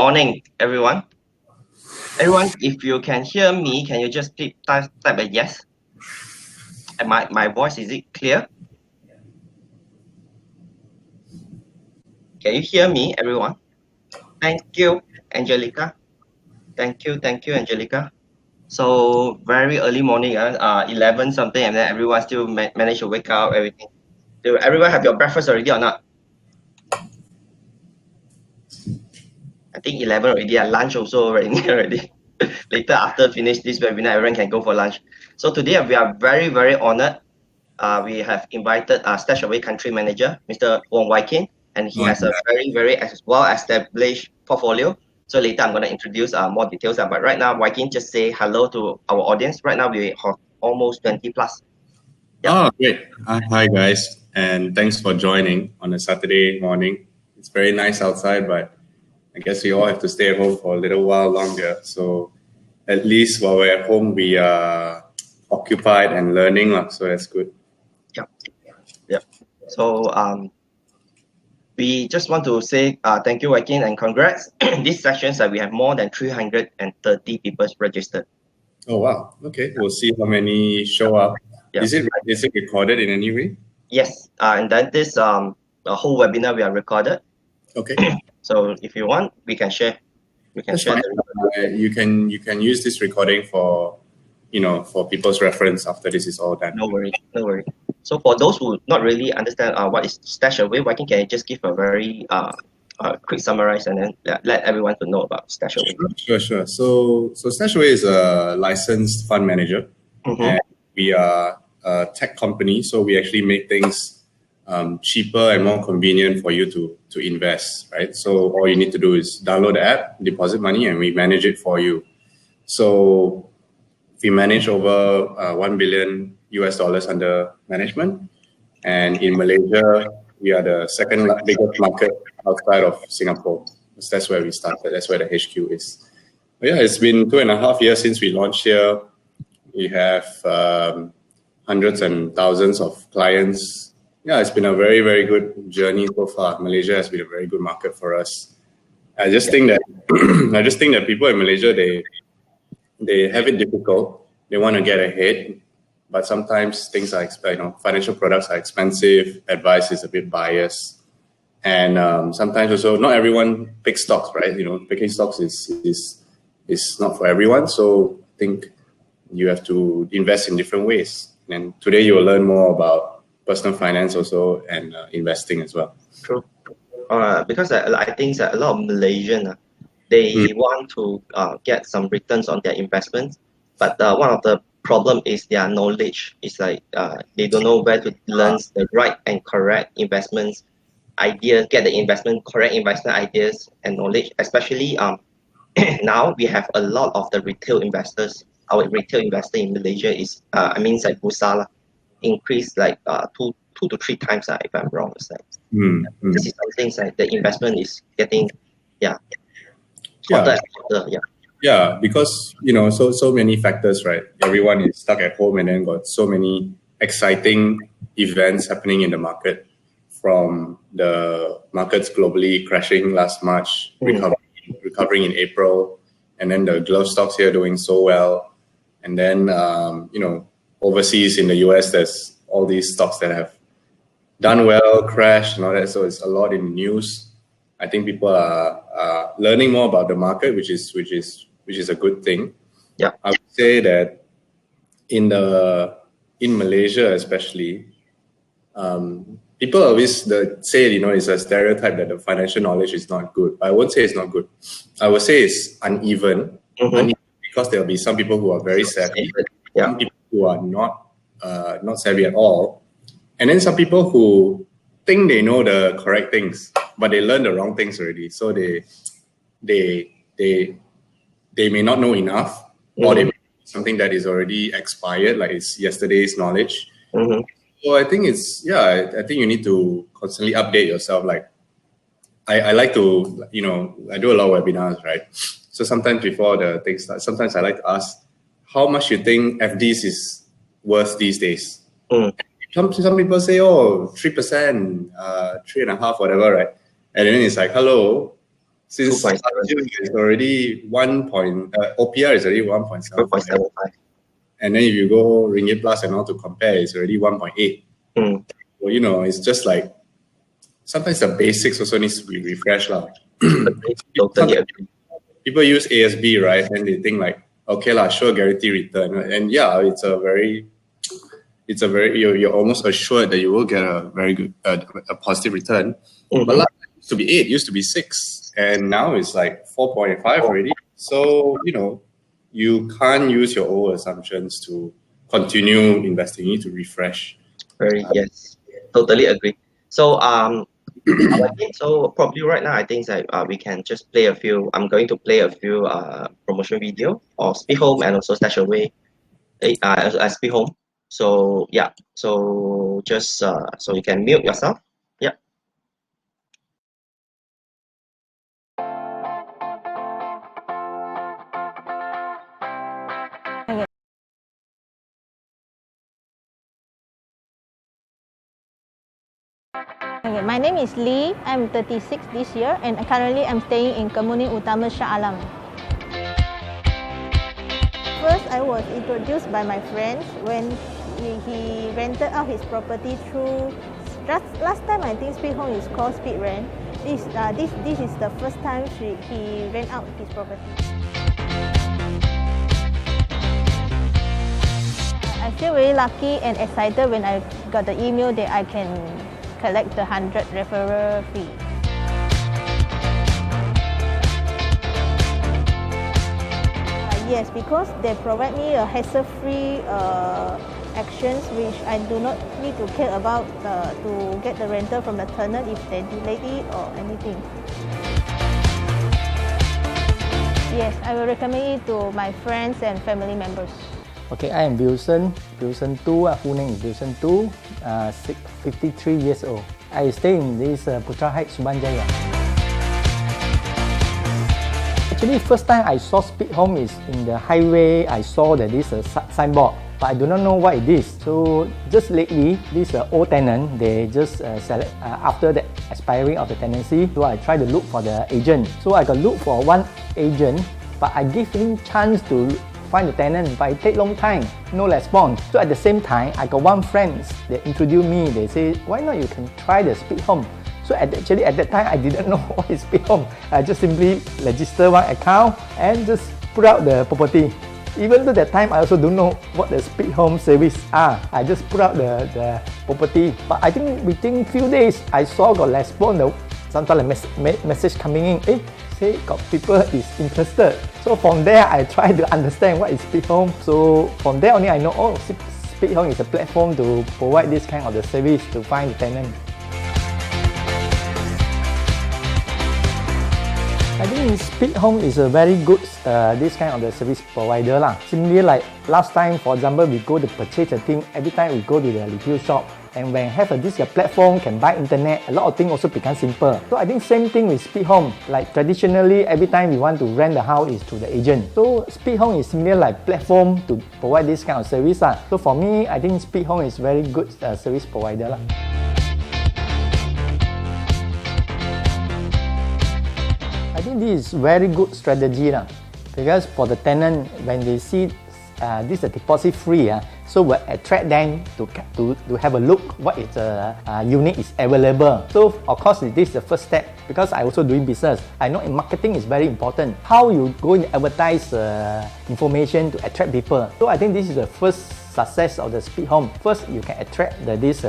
morning, everyone. Everyone, if you can hear me, can you just please type a yes? And my voice, is it clear? Can you hear me, everyone? Thank you, Angelica. Thank you, Angelica. So very early morning, 11 something, and then everyone still managed to wake up, everything. Do everyone have your breakfast already or not? I think 11 already, lunch also already. Later, after finish this webinar, everyone can go for lunch. So today we are very, very honored. We have invited StashAway country manager, Mr. Wong Wai Kin, and he has a very, very well-established portfolio. So later I'm going to introduce more details. But right now, Wai Kin, just say hello to our audience. Right now we have almost 20 plus. Yep. Oh, great. Hi, guys. And thanks for joining on a Saturday morning. It's very nice outside, but I guess we all have to stay at home for a little while longer. So at least while we're at home, we are occupied and learning. So that's good. Yep. So we just want to say thank you, Wai Kin, and congrats. These sessions, we have more than 330 people registered. Oh, wow. Okay. We'll see how many show up. Yep. Is it recorded in any way? Yes. And then this the whole webinar we are recorded. Okay. So if you want, we can share. That's fine. You can use this recording for people's reference after this is all done. No worry. So for those who not really understand what is StashAway, Wai Kin, can you just give a very quick summarize and then let everyone to know about StashAway? Sure. So StashAway is a licensed fund manager, and we are a tech company. So we actually make things cheaper and more convenient for you to invest, right? So all you need to do is download the app, deposit money, and we manage it for you. So we manage over $1 billion under management, and in Malaysia we are the second biggest market outside of Singapore. That's where we started. That's where the HQ is. But yeah, it's been 2.5 years since we launched here. We have hundreds and thousands of clients. Yeah, it's been a very, very good journey so far. Malaysia has been a very good market for us. I just think that people in Malaysia, they have it difficult. They want to get ahead, but sometimes things are financial products are expensive. Advice is a bit biased, and sometimes also not everyone picks stocks, right? Picking stocks is not for everyone. So I think you have to invest in different ways. And today you will learn more about personal finance also and investing as well. True. Because I think that a lot of Malaysians, they want to get some returns on their investments, but one of the problem is their knowledge. It's like they don't know where to learn the right and correct investments ideas, get the correct investment ideas and knowledge. Especially now we have a lot of the retail investors. Our retail investor in Malaysia is like Bursa increased like 2 to 3 times, if I'm wrong. It's like this is something like the investment is getting hotter. Yeah, because so many factors, right? Everyone is stuck at home and then got so many exciting events happening in the market, from the markets globally crashing last March, recovering in April, and then the glove stocks here doing so well, and then overseas in the US, there's all these stocks that have done well, crashed, and all that. So it's a lot in the news. I think people are learning more about the market, which is a good thing. Yeah, I would say that in Malaysia especially, people always say it's a stereotype that the financial knowledge is not good. I won't say it's not good. I would say it's uneven. Because there will be some people who are very savvy, some people who are not savvy at all, and then some people who think they know the correct things, but they learn the wrong things already. So they may not know enough, or they may know something that is already expired, like it's yesterday's knowledge. So I think I think you need to constantly update yourself. Like I like to, I do a lot of webinars, right? So sometimes before the thing starts, sometimes I like to ask how much you think FDs is worth these days. Some people say, 3%, 3.5%, whatever, right? And then it's like, hello, Since last year it's already OPR is already 1.75. 1.75. And then if you go Ringgit Plus and all to compare, it's already 1.8. Well, it's just like sometimes the basics also needs to be refreshed. Totally agree. People use ASB, right? And they think like, okay, sure, guarantee return. And yeah, you're almost assured that you will get a very good, a positive return. But last time it used to be 8, used to be 6. And now it's like 4.5 already. So, you can't use your old assumptions to continue investing. You need to refresh. Yes, totally agree. So so probably right now I think that we can just play a few. I'm going to play a few promotion video of Speed Home and also StashAway as Speed Home. So yeah, so just so you can mute yourself. Yeah. Okay, my name is Lee. I'm 36 this year and currently I'm staying in Kemuning Utama, Shah Alam. First, I was introduced by my friends when he rented out his property through. Last time I think Speed Home is called Speed Rent. This is the first time he rent out his property. I feel very lucky and excited when I got the email that I can collect the 100 referral fee. Yes, because they provide me a hassle-free actions which I do not need to care about to get the rental from the tenant if they delay it or anything. Yes, I will recommend it to my friends and family members. Okay, I am Wilson 2, full name is Wilson 2, 53 years old. I stay in this Putra Heights, Subanjaya. Actually, first time I saw Speed Home is in the highway. I saw that this signboard, but I do not know what it is. So just lately, this old tenant, they just select after the expiring of the tenancy. So I try to look for the agent. So I got look for one agent, but I give him chance to find the tenant, but it take long time, no response. So at the same time, I got one friend, they introduced me, they say, why not you can try the Speed Home? So actually at that time, I didn't know what is Speed Home. I just simply register one account and just put out the property. Even though that time, I also don't know what the Speed Home service are. I just put out the property. But I think within few days, I saw got response, sometimes message coming in, say got people is interested. So from there, I try to understand what is Speed Home. So from there only I know, oh, Speed Home is a platform to provide this kind of the service to find the tenant. I think Speed Home is a very good this kind of the service provider lah. Similarly, like last time, for example, we go to purchase a thing. Every time we go to the retail shop, and when have this platform can buy internet, a lot of things also become simple. So I think same thing with Speed Home. Like traditionally, every time we want to rent the house is to the agent. So Speed Home is similar like platform to provide this kind of service lah. So for me, I think Speed Home is very good service provider lah. I think this is very good strategy lah, because for the tenant, when they see this is deposit free, so will attract them to have a look what is unit is available. So of course this is the first step, because I also doing business. I know in marketing is very important. How you go and advertise information to attract people. So I think this is the first success of the Speed Home. First, you can attract this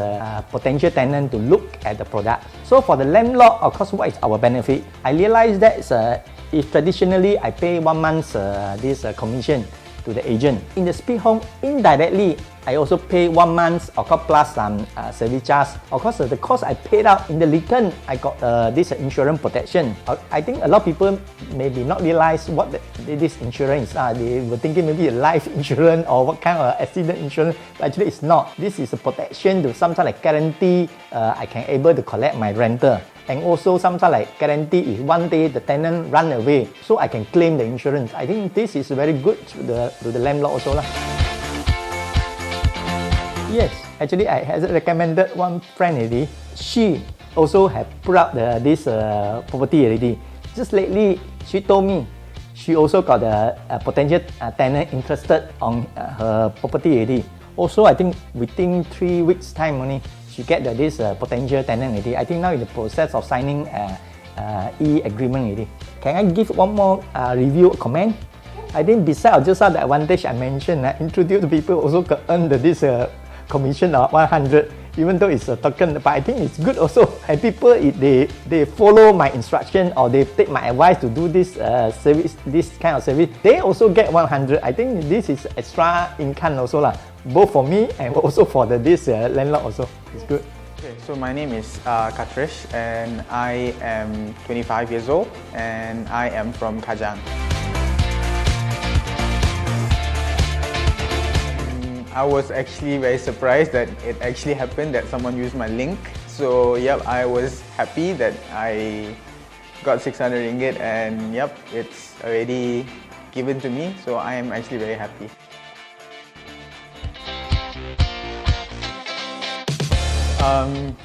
potential tenant to look at the product. So for the landlord, of course, what is our benefit? I realize that if traditionally I pay 1 month's this commission to the agent. In the Speed Home, indirectly, I also pay 1 month, of course, plus some service charge. Of course, the cost I paid out in the return, I got this insurance protection. I think a lot of people maybe not realize what this insurance is. They were thinking maybe a life insurance or what kind of accident insurance. But actually, it's not. This is a protection to sometimes like guarantee I can able to collect my rental. And also sometimes like guarantee if one day the tenant run away, so I can claim the insurance. I think this is very good to the landlord also lah. Yes, actually I had recommended one friend already. She also have put up this property already. just lately she told me she also got a potential tenant interested on her property already. Also, I think within 3 weeks time only, she get this potential tenant already. I think now in the process of signing e-agreement already. Can I give one more review comment? I think besides just the advantage I mentioned, introduce people also can earn this commission of 100, even though it's a token. But I think it's good also. And people, if they follow my instruction or they take my advice to do this service, this kind of service, they also get 100. I think this is extra income also lah, both for me and also for this landlord also. It's good. Okay, so my name is Katrish and I am 25 years old and I am from Kajang. I was actually very surprised that it actually happened, that someone used my link. So yep, I was happy that I got 600 ringgit and yep, it's already given to me. So I am actually very happy.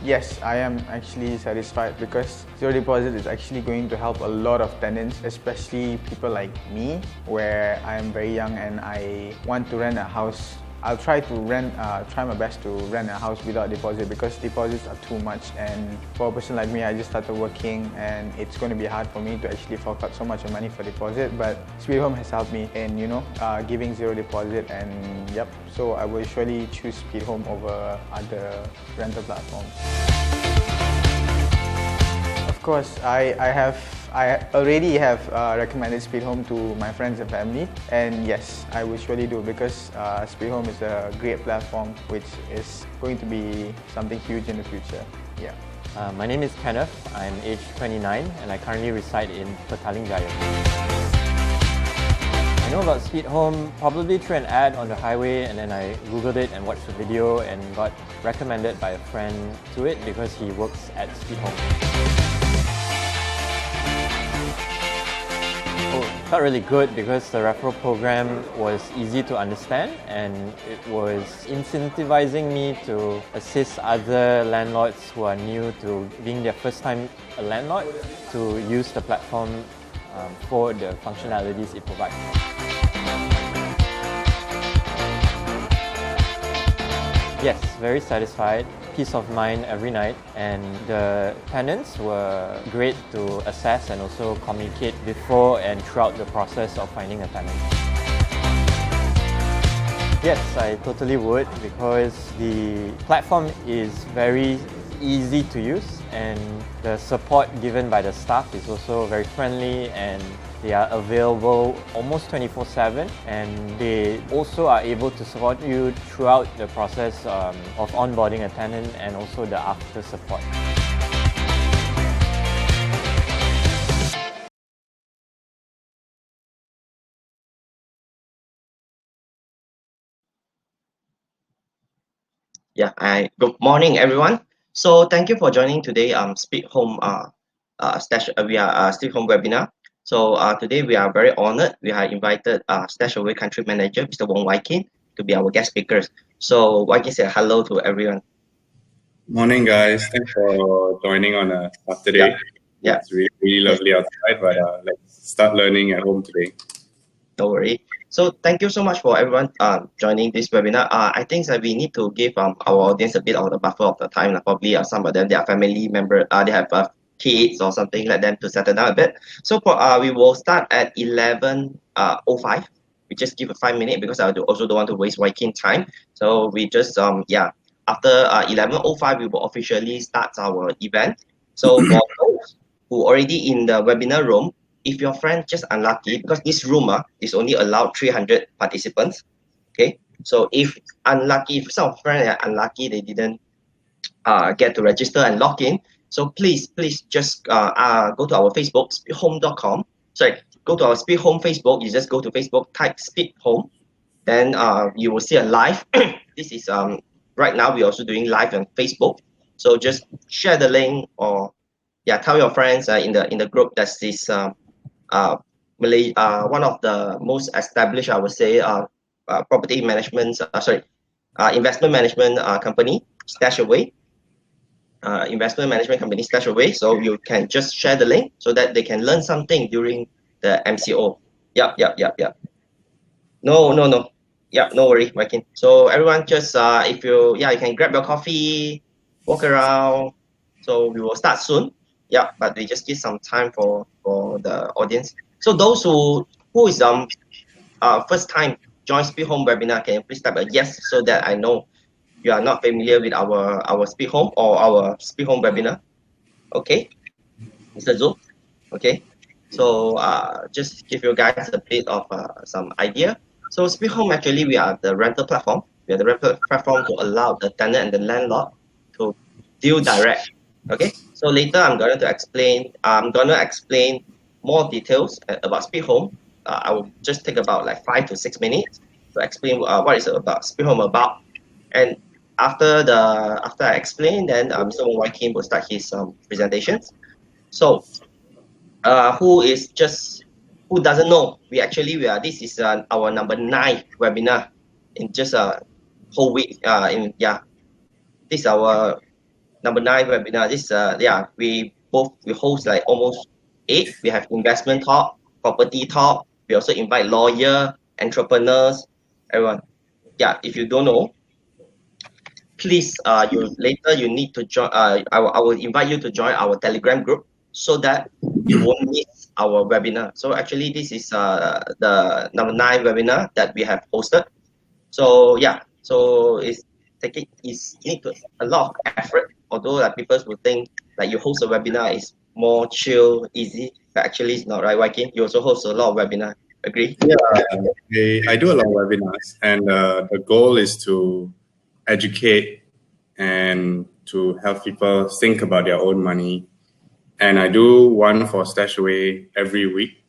Yes, I am actually satisfied because zero deposit is actually going to help a lot of tenants, especially people like me, where I am very young and I want to rent a house. I'll try my best to rent a house without deposit because deposits are too much, and for a person like me, I just started working and it's going to be hard for me to actually fork out so much money for deposit. But Sweet Home has helped me in giving zero deposit, and yep, so I will surely choose Sweet Home over other rental platforms. Of course, I already have recommended Sweet Home to my friends and family, and yes, I will surely do because Sweet Home is a great platform which is going to be something huge in the future. Yeah. My name is Kenneth. I'm aged 29 and I currently reside in Petaling Jaya. I know about Sweet Home probably through an ad on the highway, and then I googled it and watched the video and got recommended by a friend to it because he works at Sweet Home. It felt really good because the referral program was easy to understand and it was incentivizing me to assist other landlords who are new to being their first time a landlord to use the platform for the functionalities it provides. Yes, very satisfied. Peace of mind every night, and the tenants were great to assess and also communicate before and throughout the process of finding a tenant. Yes, I totally would because the platform is very easy to use and the support given by the staff is also very friendly, and they are available almost 24/7, and they also are able to support you throughout the process of onboarding a tenant and also the after support. Yeah, good morning, everyone. So thank you for joining today Speak Home Speak Home webinar. So today we are very honored. We have invited StashAway Country Manager, Mr. Wong Wai Kin, to be our guest speakers. So Wai Kin, say hello to everyone. Morning, guys. Thanks for joining on a Saturday. Yeah. It's really, really lovely outside, but let's start learning at home today. Don't worry. So thank you so much for everyone joining this webinar. I think that we need to give our audience a bit of the buffer of the time. Probably some of them, their family member, they have kids or something, let them to settle down a bit. So we will start at 11:05. We just give a 5 minute because I also don't want to waste Waikin time. So we just after 11:05 we will officially start our event. So for those who already in the webinar room, if your friend just unlucky, because this room is only allowed 300 participants. Okay, so if some friend are unlucky, they didn't get to register and log in. So please just go to our Facebook, speedhome.com. Sorry, go to our Speed Home Facebook. You just go to Facebook, type Speed Home, then you will see a live. This is right now we're also doing live on Facebook. So just share the link or tell your friends in the group that this one of the most established, I would say, property management, investment management company, StashAway. investment management company StashAway. So you can just share the link so that they can learn something during the MCO. Yep. No. Yeah, no worry, Viking. So everyone just if you you can grab your coffee, walk around. So we will start soon. Yeah, but we just give some time for the audience. So those who is first time join Speed Home webinar, can you please type a yes so that I know you are not familiar with our Speed Home or our Speed Home webinar. Okay, Mr. Zul. Okay, so just give you guys a bit of some idea. So Speed Home, actually we are the rental platform. We are the rental platform to allow the tenant and the landlord to deal direct. Okay, so later I'm going to explain more details about Speed Home. I will just take about like 5 to 6 minutes to explain what is about Speed Home about. And after I explain, then Mr. Wong Wai Kim will start his presentations. So who doesn't know, this is our number 9 webinar in just a whole week. This is our number 9 webinar. This we host like almost 8. We have investment talk, property talk. We also invite lawyer, entrepreneurs, everyone. If you don't know, please you need to join. I will invite you to join our Telegram group so that you won't miss our webinar. So actually this is the number 9 webinar that we have hosted. So it need a lot of effort, although people will think like you host a webinar is more chill, easy, but actually it's not, right, Waikin? You also host a lot of webinar. Agree? Yeah, I do a lot of webinars, and the goal is to educate and to help people think about their own money. And I do one for StashAway every week,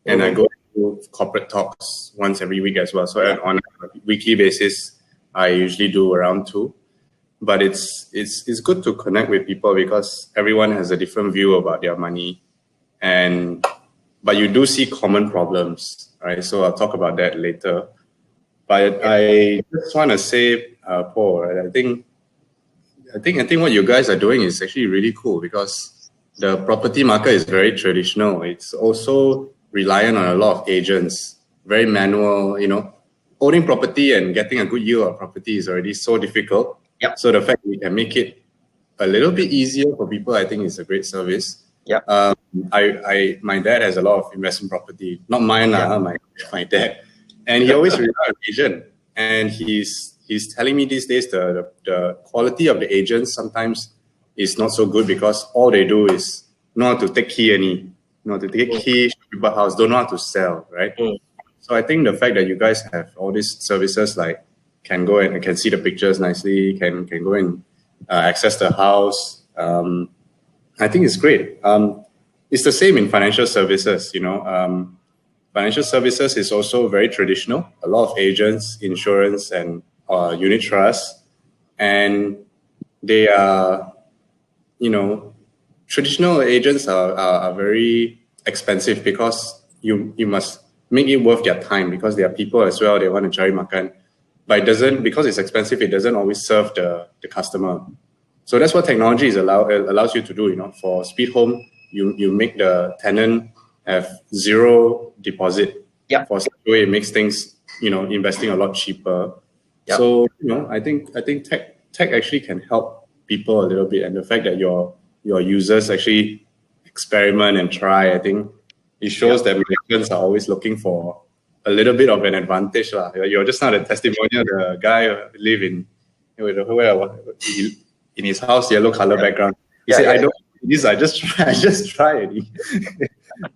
and I go to corporate talks once every week as well. So on a weekly basis, I usually do around 2. But it's good to connect with people because everyone has a different view about their money, but you do see common problems, right? So I'll talk about that later. But I just want to say, Paul, right? I think what you guys are doing is actually really cool because the property market is very traditional. It's also reliant on a lot of agents, very manual. Owning property and getting a good yield on property is already so difficult. Yep. So the fact that we can make it a little bit easier for people, I think is a great service. Yep. My dad has a lot of investment property, not mine, my dad, and he always relies on agent. And he's telling me these days the quality of the agents sometimes is not so good because all they do is know how to take key to take key to people's house, don't know how to sell, right? So I think the fact that you guys have all these services like can go and can see the pictures nicely, can go and access the house. I think it's great. It's the same in financial services. Financial services is also very traditional. A lot of agents, insurance, and unit trusts, and they are, traditional agents are very expensive because you must make it worth their time because they are people as well. They want to cari makan. But because it's expensive, it doesn't always serve the customer. So that's what technology allows you to do. For Speed Home, you make the tenant have 0 deposit. Yeah. For StashAway, it makes things investing a lot cheaper. Yep. So I think tech actually can help people a little bit, and the fact that your users actually experiment and try, I think it shows that Malaysians are always looking for a little bit of an advantage. You're just not a testimonial. The guy who live in his house, yellow color background. He said, "I don't do this. I just try it."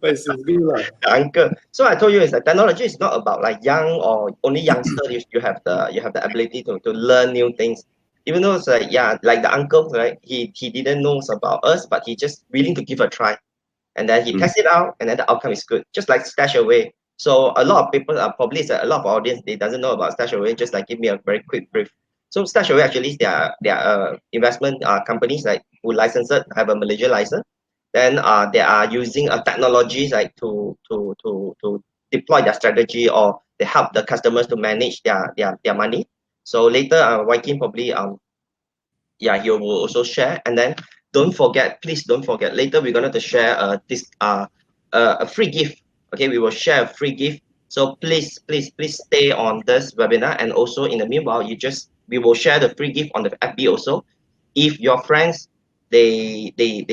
But it's good, the uncle. So I told you, technology is not about like young or only youngsters. You have the ability to learn new things. Even though it's like the uncle, right? He didn't know about us, but he just willing to give a try, and then he tests it out, and then the outcome is good. Just like StashAway. So a lot of people are probably a lot of audience they doesn't know about StashAway. Just like give me a very quick brief. So StashAway actually they are investment companies like who licensed have a Malaysian license. Then they are using a technology like to deploy their strategy, or they help the customers to manage their money. So later, Waikin probably yeah, he will also share. And then don't forget, please don't forget, later we're going to share a free gift. Okay, we will share a free gift. So please stay on this webinar. And also in the meanwhile, we will share the free gift on the FB also. If your friends, they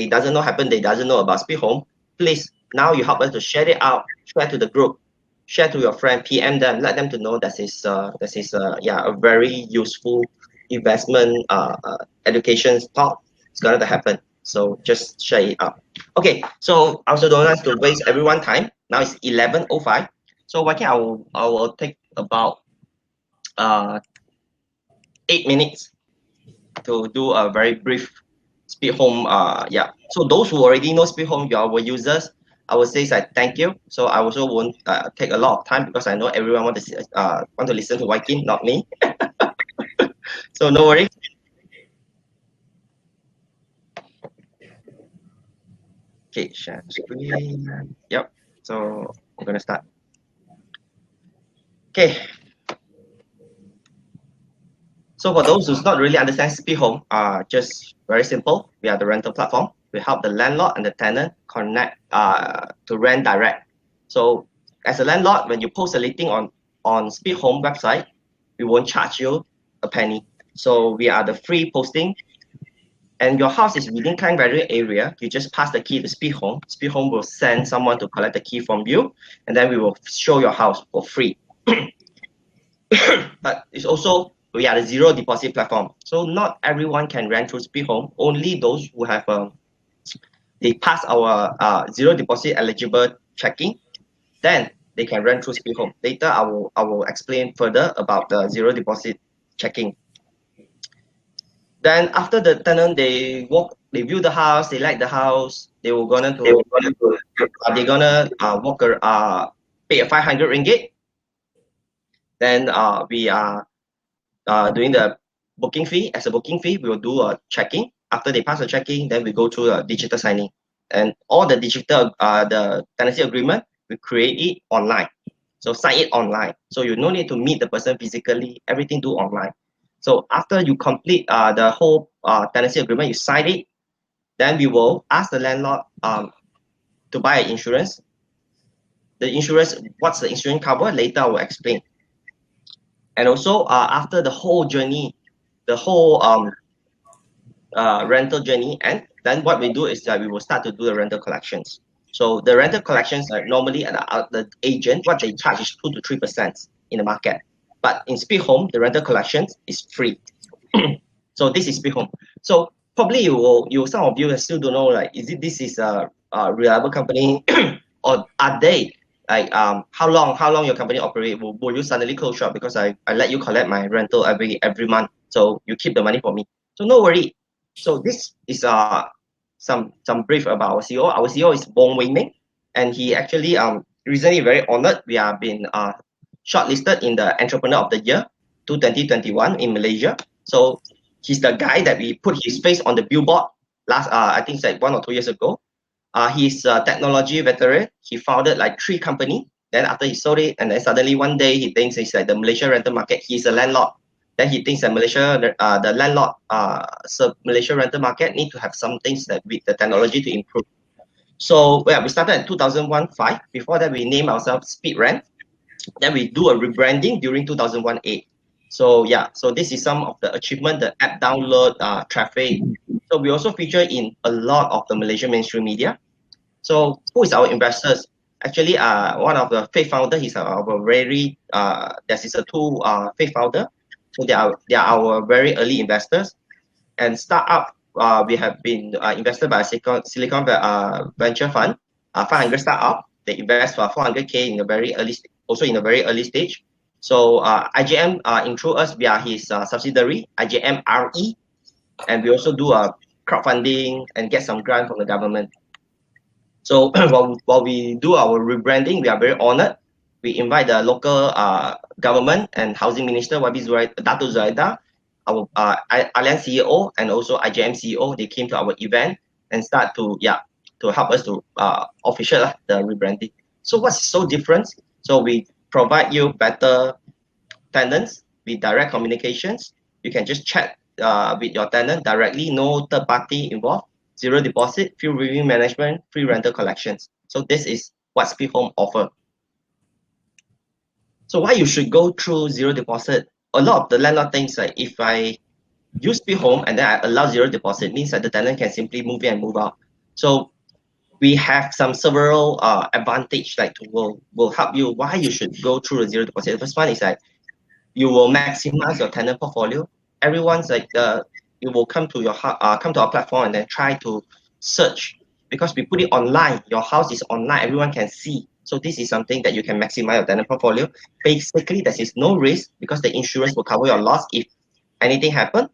doesn't know happen, they doesn't know about Speed Home, please, now you help us to share it out, share to the group, share to your friend, PM them, let them to know that is a very useful investment education talk. It's going to happen. So just share it out. Okay, so I also don't want to waste everyone's time. Now it's 11:05. So I think I will take about 8 minutes to do a very brief Speed Home. So those who already know Speed Home, you are our users, I would say thank you. So I also won't take a lot of time because I know everyone want to listen to Waikin, not me. So no worries. Okay, share screen. Yep. So I'm gonna start. Okay. So for those who's not really understand Speed Home, just very simple. We are the rental platform. We help the landlord and the tenant connect to rent direct. So as a landlord, when you post a listing on Speed Home website, we won't charge you a penny. So we are the free posting. And your house is within Klang Valley area, you just pass the key to Speed Home. Speed Home will send someone to collect the key from you, and then we will show your house for free. But it's also, we are the zero deposit platform. So not everyone can rent through Speed Home. Only those who have they pass our zero deposit eligible checking, then they can rent through Speed Home. Later I will explain further about the zero deposit checking. Then after the tenant, they view the house, they like the house, they're gonna pay a 500 ringgit. Then we are doing the booking fee. As a booking fee, we will do a checking. After they pass the checking, then we go through a digital signing. And all the digital, the tenancy agreement, we create it online. So sign it online. So you no need to meet the person physically, everything do online. So after you complete the whole tenancy agreement, you sign it, then we will ask the landlord to buy an insurance. The insurance, what's the insurance cover? Later I will explain. And also after the whole journey, the whole rental journey, and then what we do is that we will start to do the rental collections. So the rental collections are normally at the agent, what they charge is 2 to 3% in the market. But in Speed Home, the rental collections is free. So this is Speed Home. So probably some of you still don't know, like, this is a reliable company, or are they like how long your company operate? Will you suddenly close shop because I let you collect my rental every month, so you keep the money for me? So no worry. So this is some brief about our CEO. Our CEO is Bong Wei Ming, and he actually recently very honored. We have been shortlisted in the Entrepreneur of the Year 2021 in Malaysia. So he's the guy that we put his face on the billboard last I think it's like 1 or 2 years ago. He's a technology veteran. He founded like 3 companies. Then after he sold it, and then suddenly one day he thinks it's like the Malaysia rental market. He's a landlord. Then he thinks that Malaysia, the landlord, Malaysia rental market need to have some things that with the technology to improve. So we started in 2001-5. Before that, we named ourselves Speed Rent. Then we do a rebranding during 2001-8. So yeah, so this is some of the achievement, the app download, traffic. So we also feature in a lot of the Malaysian mainstream media. So who is our investors? Actually, one of the faith founder, he's our very this is a 2 faith founder. So they are our very early investors. And startup, we have been invested by Silicon Venture Fund, 500 startup. They invest for 400K in the very early, also in a very early stage. So IJM intro us via his subsidiary, IJM RE, and we also do a crowdfunding and get some grant from the government. So while we do our rebranding, we are very honored. We invite the local government and housing minister, Dato' Zuraida, our Allianz CEO, and also IJM CEO. They came to our event and start to help us to official the rebranding. So what's so different? So we provide you better tenants with direct communications. You can just chat with your tenant directly, no third party involved, zero deposit, free revenue management, free rental collections. So this is what Speed Home offer. So why you should go through zero deposit? A lot of the landlord thinks like if I use Speed Home and then I allow zero deposit, means that the tenant can simply move in and move out. So we have several advantage like will help you why you should go through a zero deposit. The first one is like you will maximize your tenant portfolio. Everyone's like you will come to come to our platform and then try to search, because we put it online. Your house is online, everyone can see. So this is something that you can maximize your tenant portfolio. Basically, there is no risk because the insurance will cover your loss if anything happen.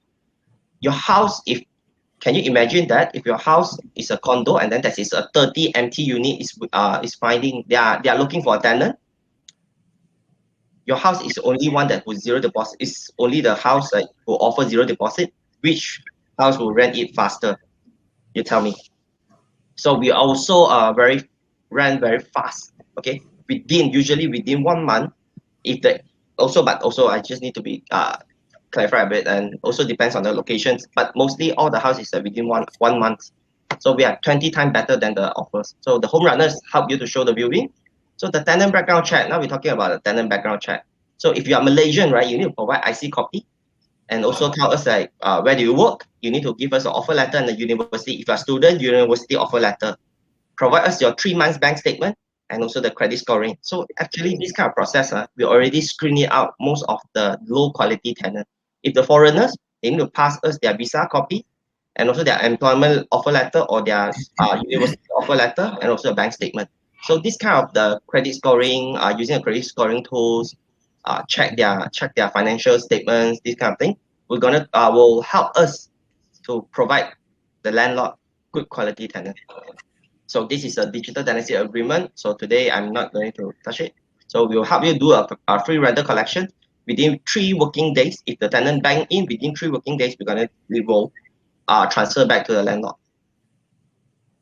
Your house, if can you imagine that if your house is a condo and then there is a 30 empty unit is finding they are looking for a tenant, your house is only one that with zero deposit. It's only the house that will offer zero deposit. Which house will rent it faster? You tell me. So we also rent very fast. Okay, usually within 1 month. If the but also I just need to be clarify a bit, and also depends on the locations. But mostly all the houses are within one month. So we are 20 times better than the offers. So the home runners help you to show the viewing. So the tenant background check, now we're talking about the tenant background check. So if you are Malaysian, right, you need to provide IC copy and also tell us like where do you work. You need to give us an offer letter and the university. If you're a student, university offer letter. Provide us your 3 months bank statement and also the credit scoring. So actually this kind of process, we already screen it out most of the low quality tenant. If the foreigners, they need to pass us their visa copy and also their employment offer letter or their university offer letter and also a bank statement. So this kind of the credit scoring, using a credit scoring tools, check their financial statements, this kind of thing, will help us to provide the landlord good quality tenant. So this is a digital tenancy agreement. So today I'm not going to touch it. So we'll help you do a free rental collection within 3 working days. If the tenant bank in within 3 working days, we will transfer back to the landlord.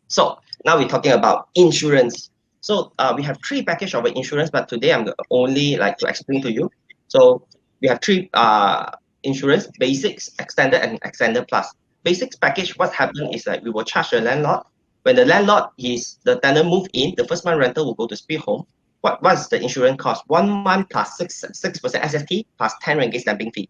So now we're talking about insurance. So we have 3 packages of insurance, but today I'm only like to explain to you. So we have 3 insurance: basics, extended, and extended plus. Basics package, what happens is like we will charge the landlord. When the landlord the tenant move in, the first month rental will go to Speed Home. What's the insurance cost? 1 month plus 6% SST plus 10 ringgit stamping fee.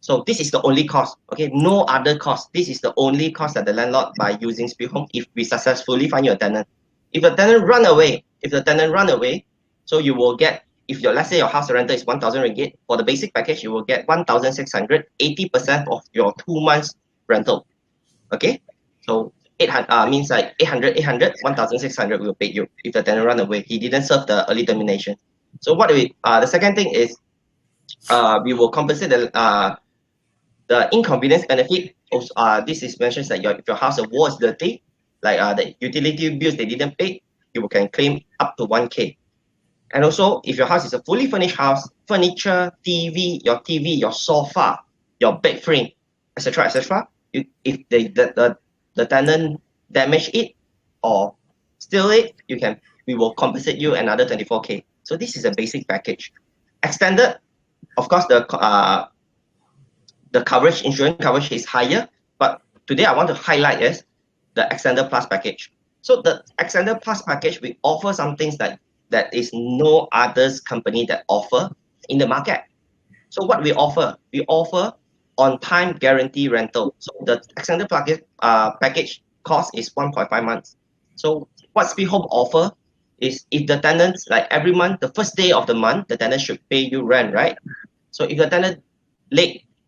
So this is the only cost. Okay, no other cost. This is the only cost that the landlord by using Speed Home if we successfully find you a tenant. If the tenant run away, so you will get, if let's say your house rental is 1,000 ringgit, for the basic package you will get 1,600, 80% of your 2 months rental. Okay, so 800 means like 800, 1,600 will pay you if the tenant run away. He didn't serve the early termination. So what do we? The second thing is, we will compensate the inconvenience benefit. This is mentioned that if your house was dirty, like the utility bills they didn't pay, you can claim up to 1K. And also, if your house is a fully furnished house, furniture, TV, your sofa, your bed frame, etc., etc., if the tenant damage it or steal it, we will compensate you another 24K. So this is a basic package. Extended, of course, the coverage, insurance coverage is higher, but today I want to highlight is the extended plus package. So the extended plus package, we offer some things that is no others company that offer in the market. So what we offer on time guarantee rental. So the extended package cost is 1.5 months. So what Speed Home offer is, if the tenants, like every month, the first day of the month, the tenant should pay you rent, right? So if the tenant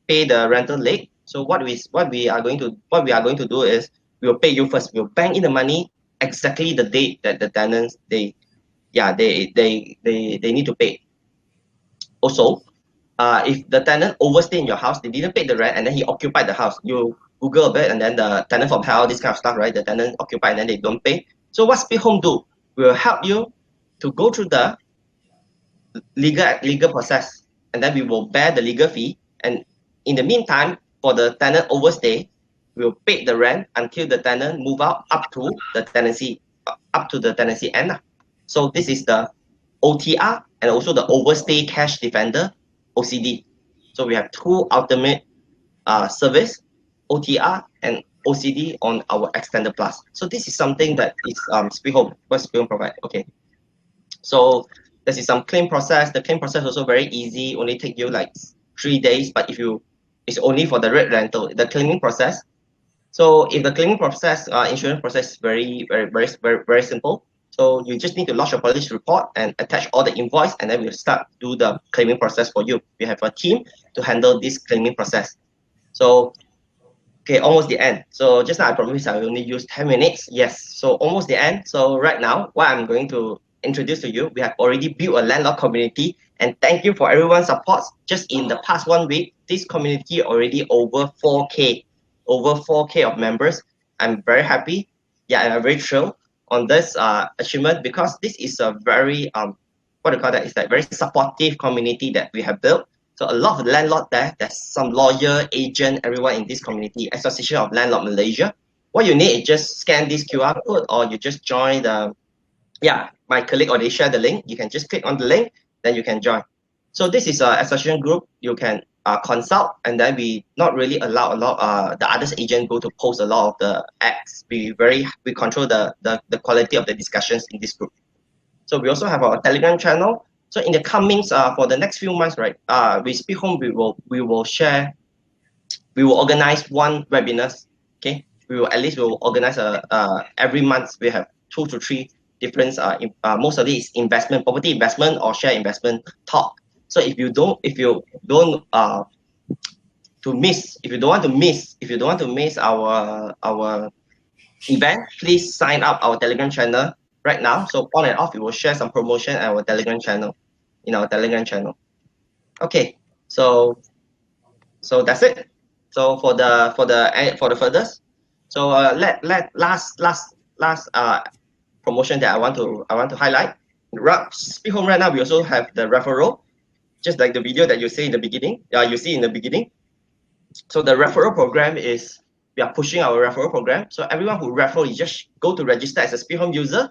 pay the rental late, so what we are going to do is we will pay you first. We'll bank in the money exactly the date that the tenants they need to pay. Also, if the tenant overstay in your house, they didn't pay the rent, and then he occupied the house. You Google a bit, and then the tenant from hell, this kind of stuff, right? The tenant occupied and then they don't pay. So what Speed Home do? We will help you to go through the legal process, and then we will bear the legal fee. And in the meantime, for the tenant overstay, we will pay the rent until the tenant move out up to the tenancy end. So this is the OTR and also the overstay cash defender, OCD. So we have 2 ultimate service, OTR, and OCD on our Extended Plus. So this is something that is Speed Home, what Speed Home provide. Okay. So this is some claim process. The claim process also very easy, only take you like 3 days. But if you, it's only for the red rental, the claiming process. So if the claiming process, insurance process is very simple. So you just need to lodge a police report and attach all the invoice, and then we'll start do the claiming process for you. We have a team to handle this claiming process. So, okay, almost the end. So just now I promised I will only use 10 minutes. Yes, so almost the end. So right now, what I'm going to introduce to you, we have already built a landlord community, and thank you for everyone's support. Just in the past 1 week, this community already over 4K of members. I'm very happy. Yeah, and I'm very thrilled on this achievement, because this is a very what do you call that? It's like very supportive community that we have built. So a lot of landlord there's some lawyer, agent, everyone in this community, Association of Landlord Malaysia. What you need is just scan this QR code, or you just join the, yeah, my colleague or they share the link. You can just click on the link, then you can join. So this is an association group. You can consult, and then we not really allow a lot the others agent go to post a lot of the acts. We control the quality of the discussions in this group. So we also have our Telegram channel. So in the comings for the next few months, right, with Speed Home, we will organize one webinars. Okay, we will organize every month. We have 2 to 3 different most of it is investment, property investment or share investment talk. So if you don't want to miss our event, please sign up our Telegram channel right now. So on and off, we will share some promotion at our Telegram channel, in our Telegram channel. Okay, so that's it. So for the furthers, so last promotion that I want to highlight. Speed Home right now, we also have the referral, just like the video that you see in the beginning. So the referral program is, we are pushing our referral program. So everyone who refer, you just go to register as a Speed Home user.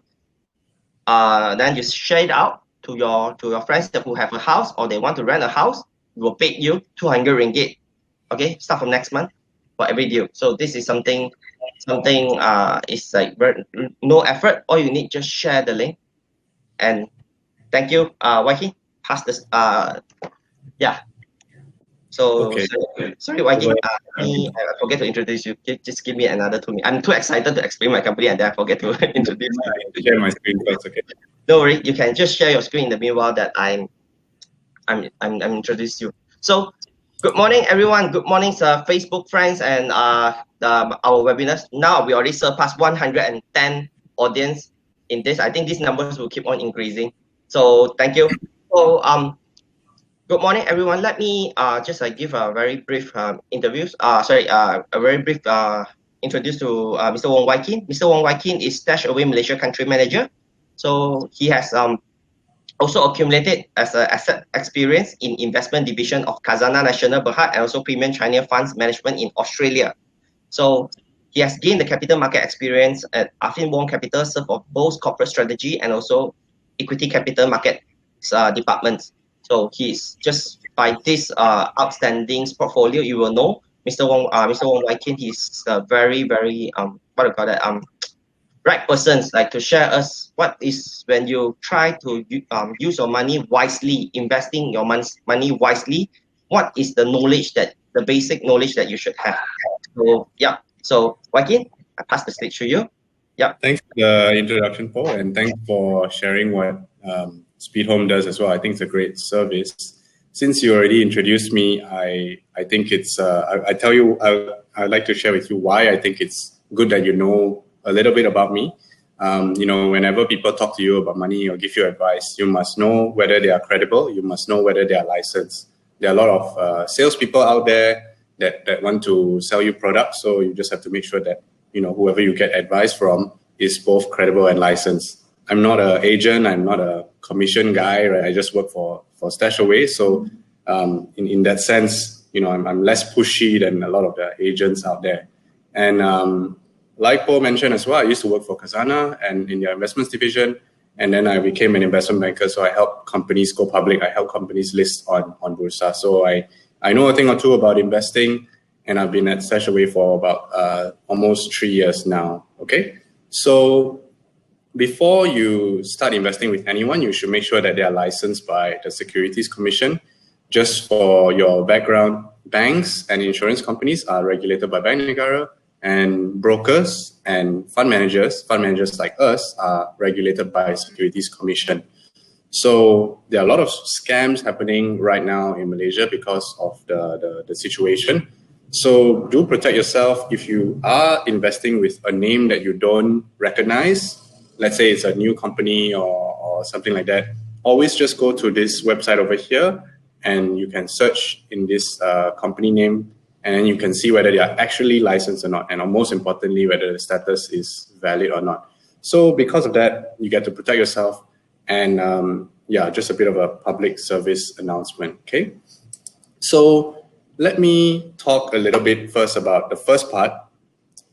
Then you share it out to your friends who have a house or they want to rent a house. We will pay you 200 ringgit. Okay, start from next month for every deal. So this is something is like no effort. All you need, just share the link. And thank you, Waiki. Pass this. Yeah. So okay. sorry, Waiki. I forget to introduce you. Just give me another 2 minutes. I'm too excited to explain my company, and then I forget to introduce you. Share my screen first, okay? Don't worry. You can just share your screen in the meanwhile that I'm introducing you. So, good morning, everyone. Good morning, Facebook friends and our webinars. Now we already surpassed 110 audience in this. I think these numbers will keep on increasing. So thank you. So good morning, everyone. Let me just give a very brief a very brief introduce to Mr. Wong Wai Kin. Mr. Wong Wai Kin is StashAway Malaysia Country Manager. So he has also accumulated as an asset experience in investment division of Khazanah Nasional Berhad and also Premium China Funds Management in Australia. So he has gained the capital market experience at Affin Wong Capital, served for both corporate strategy and also equity capital market departments. So he's just by this outstanding portfolio, you will know Mr. Wong Wai Kin. He's a very right persons like to share us what is when you try to use your money wisely, investing your money wisely. What is the knowledge the basic knowledge that you should have? So yeah. So Wai Kin, I pass the stage to you. Yeah. Thanks for the introduction, Paul, and thanks for sharing what Speed Home does as well. I think it's a great service. Since you already introduced me, I think it's I'd like to share with you why I think it's good that you know a little bit about me. Whenever people talk to you about money or give you advice, you must know whether they are credible. You must know whether they are licensed. There are a lot of salespeople out there that want to sell you products. So you just have to make sure that whoever you get advice from is both credible and licensed. I'm not an agent. I'm not a commission guy. Right? I just work for StashAway. So in that sense, I'm less pushy than a lot of the agents out there. And like Paul mentioned as well, I used to work for Khazanah and in their investments division, and then I became an investment banker. So I help companies go public. I help companies list on Bursa. So I know a thing or two about investing, and I've been at StashAway for about almost 3 years now. Okay, so before you start investing with anyone, you should make sure that they are licensed by the Securities Commission. Just for your background, banks and insurance companies are regulated by Bank Negara, and brokers and fund managers like us are regulated by Securities Commission. So there are a lot of scams happening right now in Malaysia because of the situation. So do protect yourself. If you are investing with a name that you don't recognize, let's say it's a new company or something like that, always just go to this website over here and you can search in this company name, and then you can see whether they are actually licensed or not, and most importantly, whether the status is valid or not. So because of that, you get to protect yourself, and yeah, just a bit of a public service announcement, okay? So let me talk a little bit first about the first part,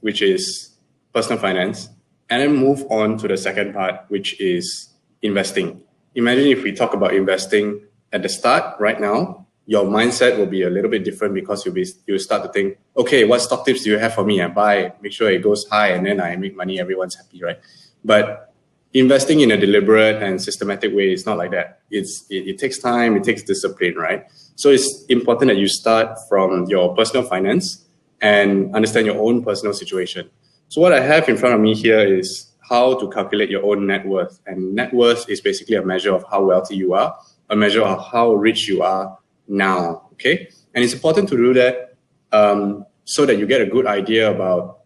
which is personal finance, and then move on to the second part, which is investing. Imagine if we talk about investing at the start right now, your mindset will be a little bit different because you'll start to think, okay, what stock tips do you have for me? I buy, make sure it goes high, and then I make money, everyone's happy, right? But investing in a deliberate and systematic way is not like that. It takes time, it takes discipline, right? So it's important that you start from your personal finance and understand your own personal situation. So what I have in front of me here is how to calculate your own net worth. And net worth is basically a measure of how wealthy you are, a measure of how rich you are now, okay? And it's important to do that so that you get a good idea about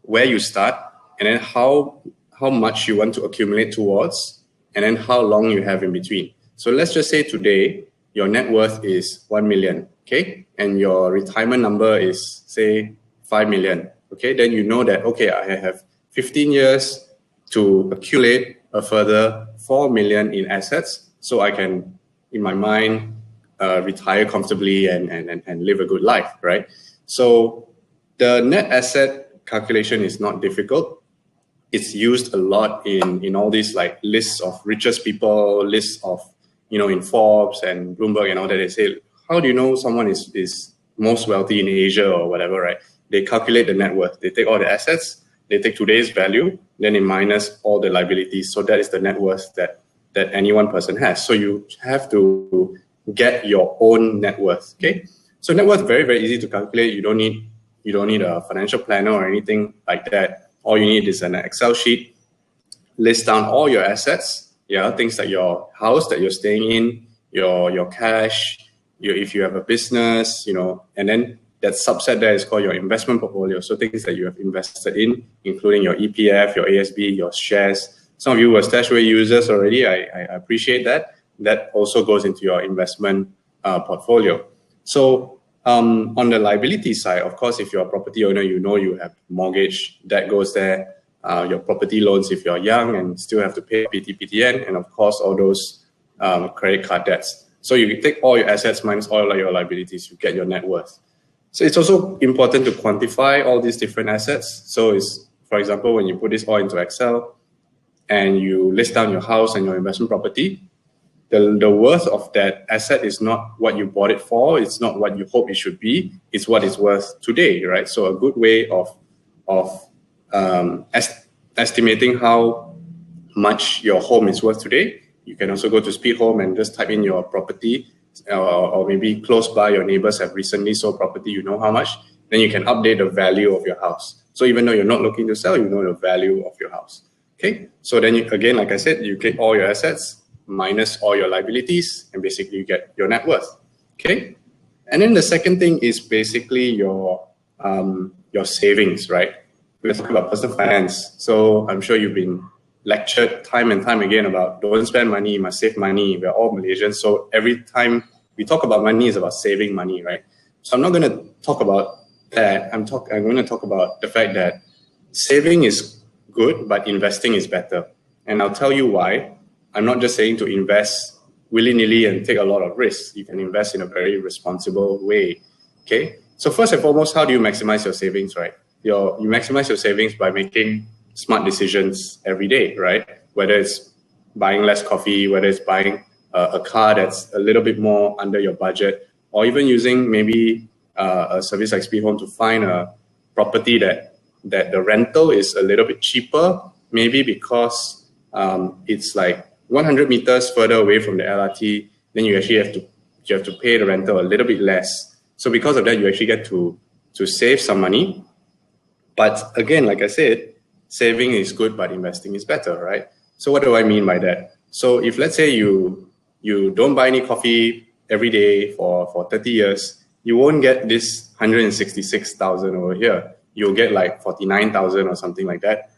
where you start, and then how much you want to accumulate towards, and then how long you have in between. So let's just say today, your net worth is 1 million, okay? And your retirement number is, say, 5 million, okay? Then you know that, okay, I have 15 years to accumulate a further 4 million in assets, so I can, in my mind, retire comfortably and live a good life, right? So the net asset calculation is not difficult. It's used a lot in all these like lists of richest people, lists of, in Forbes and Bloomberg and all that. They say, how do you know someone is most wealthy in Asia or whatever, right? They calculate the net worth. They take all the assets, they take today's value, then they minus all the liabilities. So that is the net worth that any one person has. So you have to get your own net worth, okay? So net worth, very, very easy to calculate. You don't need a financial planner or anything like that. All you need is an Excel sheet, list down all your assets, things like your house that you're staying in, your cash, if you have a business, and then that subset there is called your investment portfolio. So things that you have invested in, including your EPF, your ASB, your shares. Some of you were StashAway users already. I appreciate that. That also goes into your investment portfolio. So on the liability side, of course, if you're a property owner, you have mortgage, that goes there. Your property loans if you're young and still have to pay PT/PTN, and of course, all those credit card debts. So you take all your assets minus all of your liabilities, you get your net worth. So it's also important to quantify all these different assets. So it's, for example, when you put this all into Excel and you list down your house and your investment property, the worth of that asset is not what you bought it for. It's not what you hope it should be. It's what it's worth today, right? So a good way of estimating how much your home is worth today, you can also go to Speed Home and just type in your property, or maybe close by your neighbors have recently sold property, you know how much, then you can update the value of your house. So even though you're not looking to sell, you know the value of your house. Okay, so then again, like I said, you take all your assets, minus all your liabilities, and basically you get your net worth. Okay, and then the second thing is basically your savings, right? We're talking about personal finance, so I'm sure you've been lectured time and time again about don't spend money, you must save money. We're all Malaysians, so every time we talk about money, it's about saving money, right? So I'm not going to talk about that. I'm going to talk about the fact that saving is good, but investing is better, and I'll tell you why. I'm not just saying to invest willy-nilly and take a lot of risks. You can invest in a very responsible way, okay? So first and foremost, how do you maximize your savings, right? You maximize your savings by making smart decisions every day, right? Whether it's buying less coffee, whether it's buying a car that's a little bit more under your budget, or even using maybe a service like Speed Home to find a property that the rental is a little bit cheaper, maybe because it's like 100 meters further away from the LRT, then you actually have to pay the rental a little bit less. So because of that, you actually get to save some money. But again, like I said, saving is good, but investing is better, right? So what do I mean by that? So if let's say you don't buy any coffee every day for 30 years, you won't get this 166,000 over here. You'll get like 49,000 or something like that,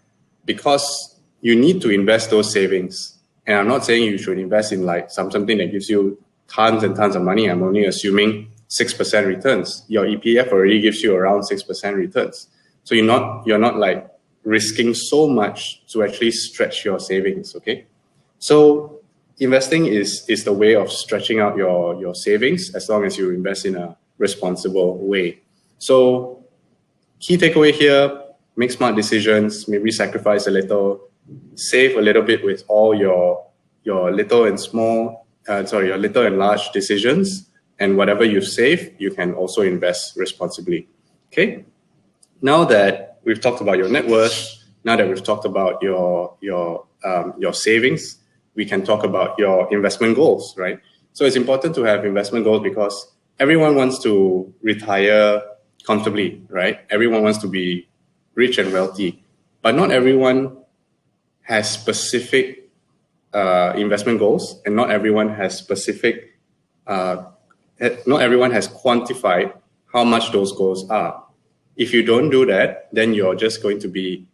because you need to invest those savings. And I'm not saying you should invest in like something that gives you tons and tons of money. I'm only assuming 6% returns. Your EPF already gives you around 6% returns. So you're not like risking so much to actually stretch your savings, okay? So investing is the way of stretching out your savings as long as you invest in a responsible way. So key takeaway here, make smart decisions, maybe sacrifice a little, save a little bit with all your little and your little and large decisions, and whatever you save, you can also invest responsibly. Okay. Now that we've talked about your net worth, now that we've talked about your savings, we can talk about your investment goals, right? So it's important to have investment goals because everyone wants to retire comfortably, right? Everyone wants to be rich and wealthy, but not everyone has specific investment goals, and not everyone has not everyone has quantified how much those goals are. If you don't do that, then you're going to be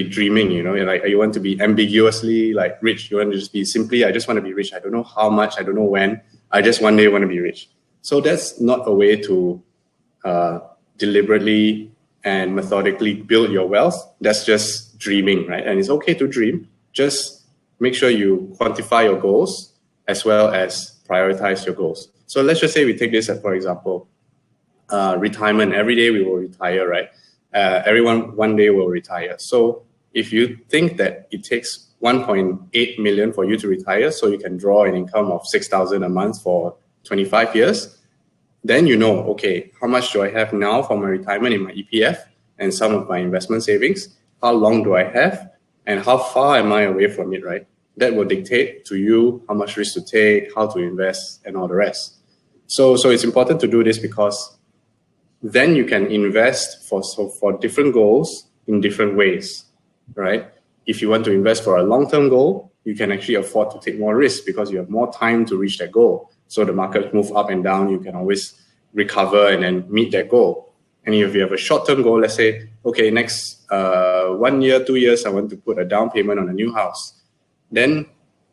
dreaming, like you want to be ambiguously like rich. You want to just be simply, I just want to be rich. I don't know how much, I don't know when, I just one day want to be rich. So that's not a way to deliberately and methodically build your wealth. That's just dreaming, right? And it's okay to dream. Just make sure you quantify your goals as well as prioritize your goals. So let's just say we take this as, for example, retirement. Every day we will retire, right? Everyone one day will retire. So if you think that it takes 1.8 million for you to retire, so you can draw an income of 6,000 a month for 25 years, then okay, how much do I have now for my retirement in my EPF and some of my investment savings? How long do I have? And how far am I away from it, right? That will dictate to you how much risk to take, how to invest, and all the rest. So it's important to do this because then you can invest for different goals in different ways, right? If you want to invest for a long-term goal, you can actually afford to take more risk because you have more time to reach that goal. So the market move up and down, you can always recover and then meet that goal. And if you have a short-term goal, let's say, okay, next 1 year, 2 years, I want to put a down payment on a new house. Then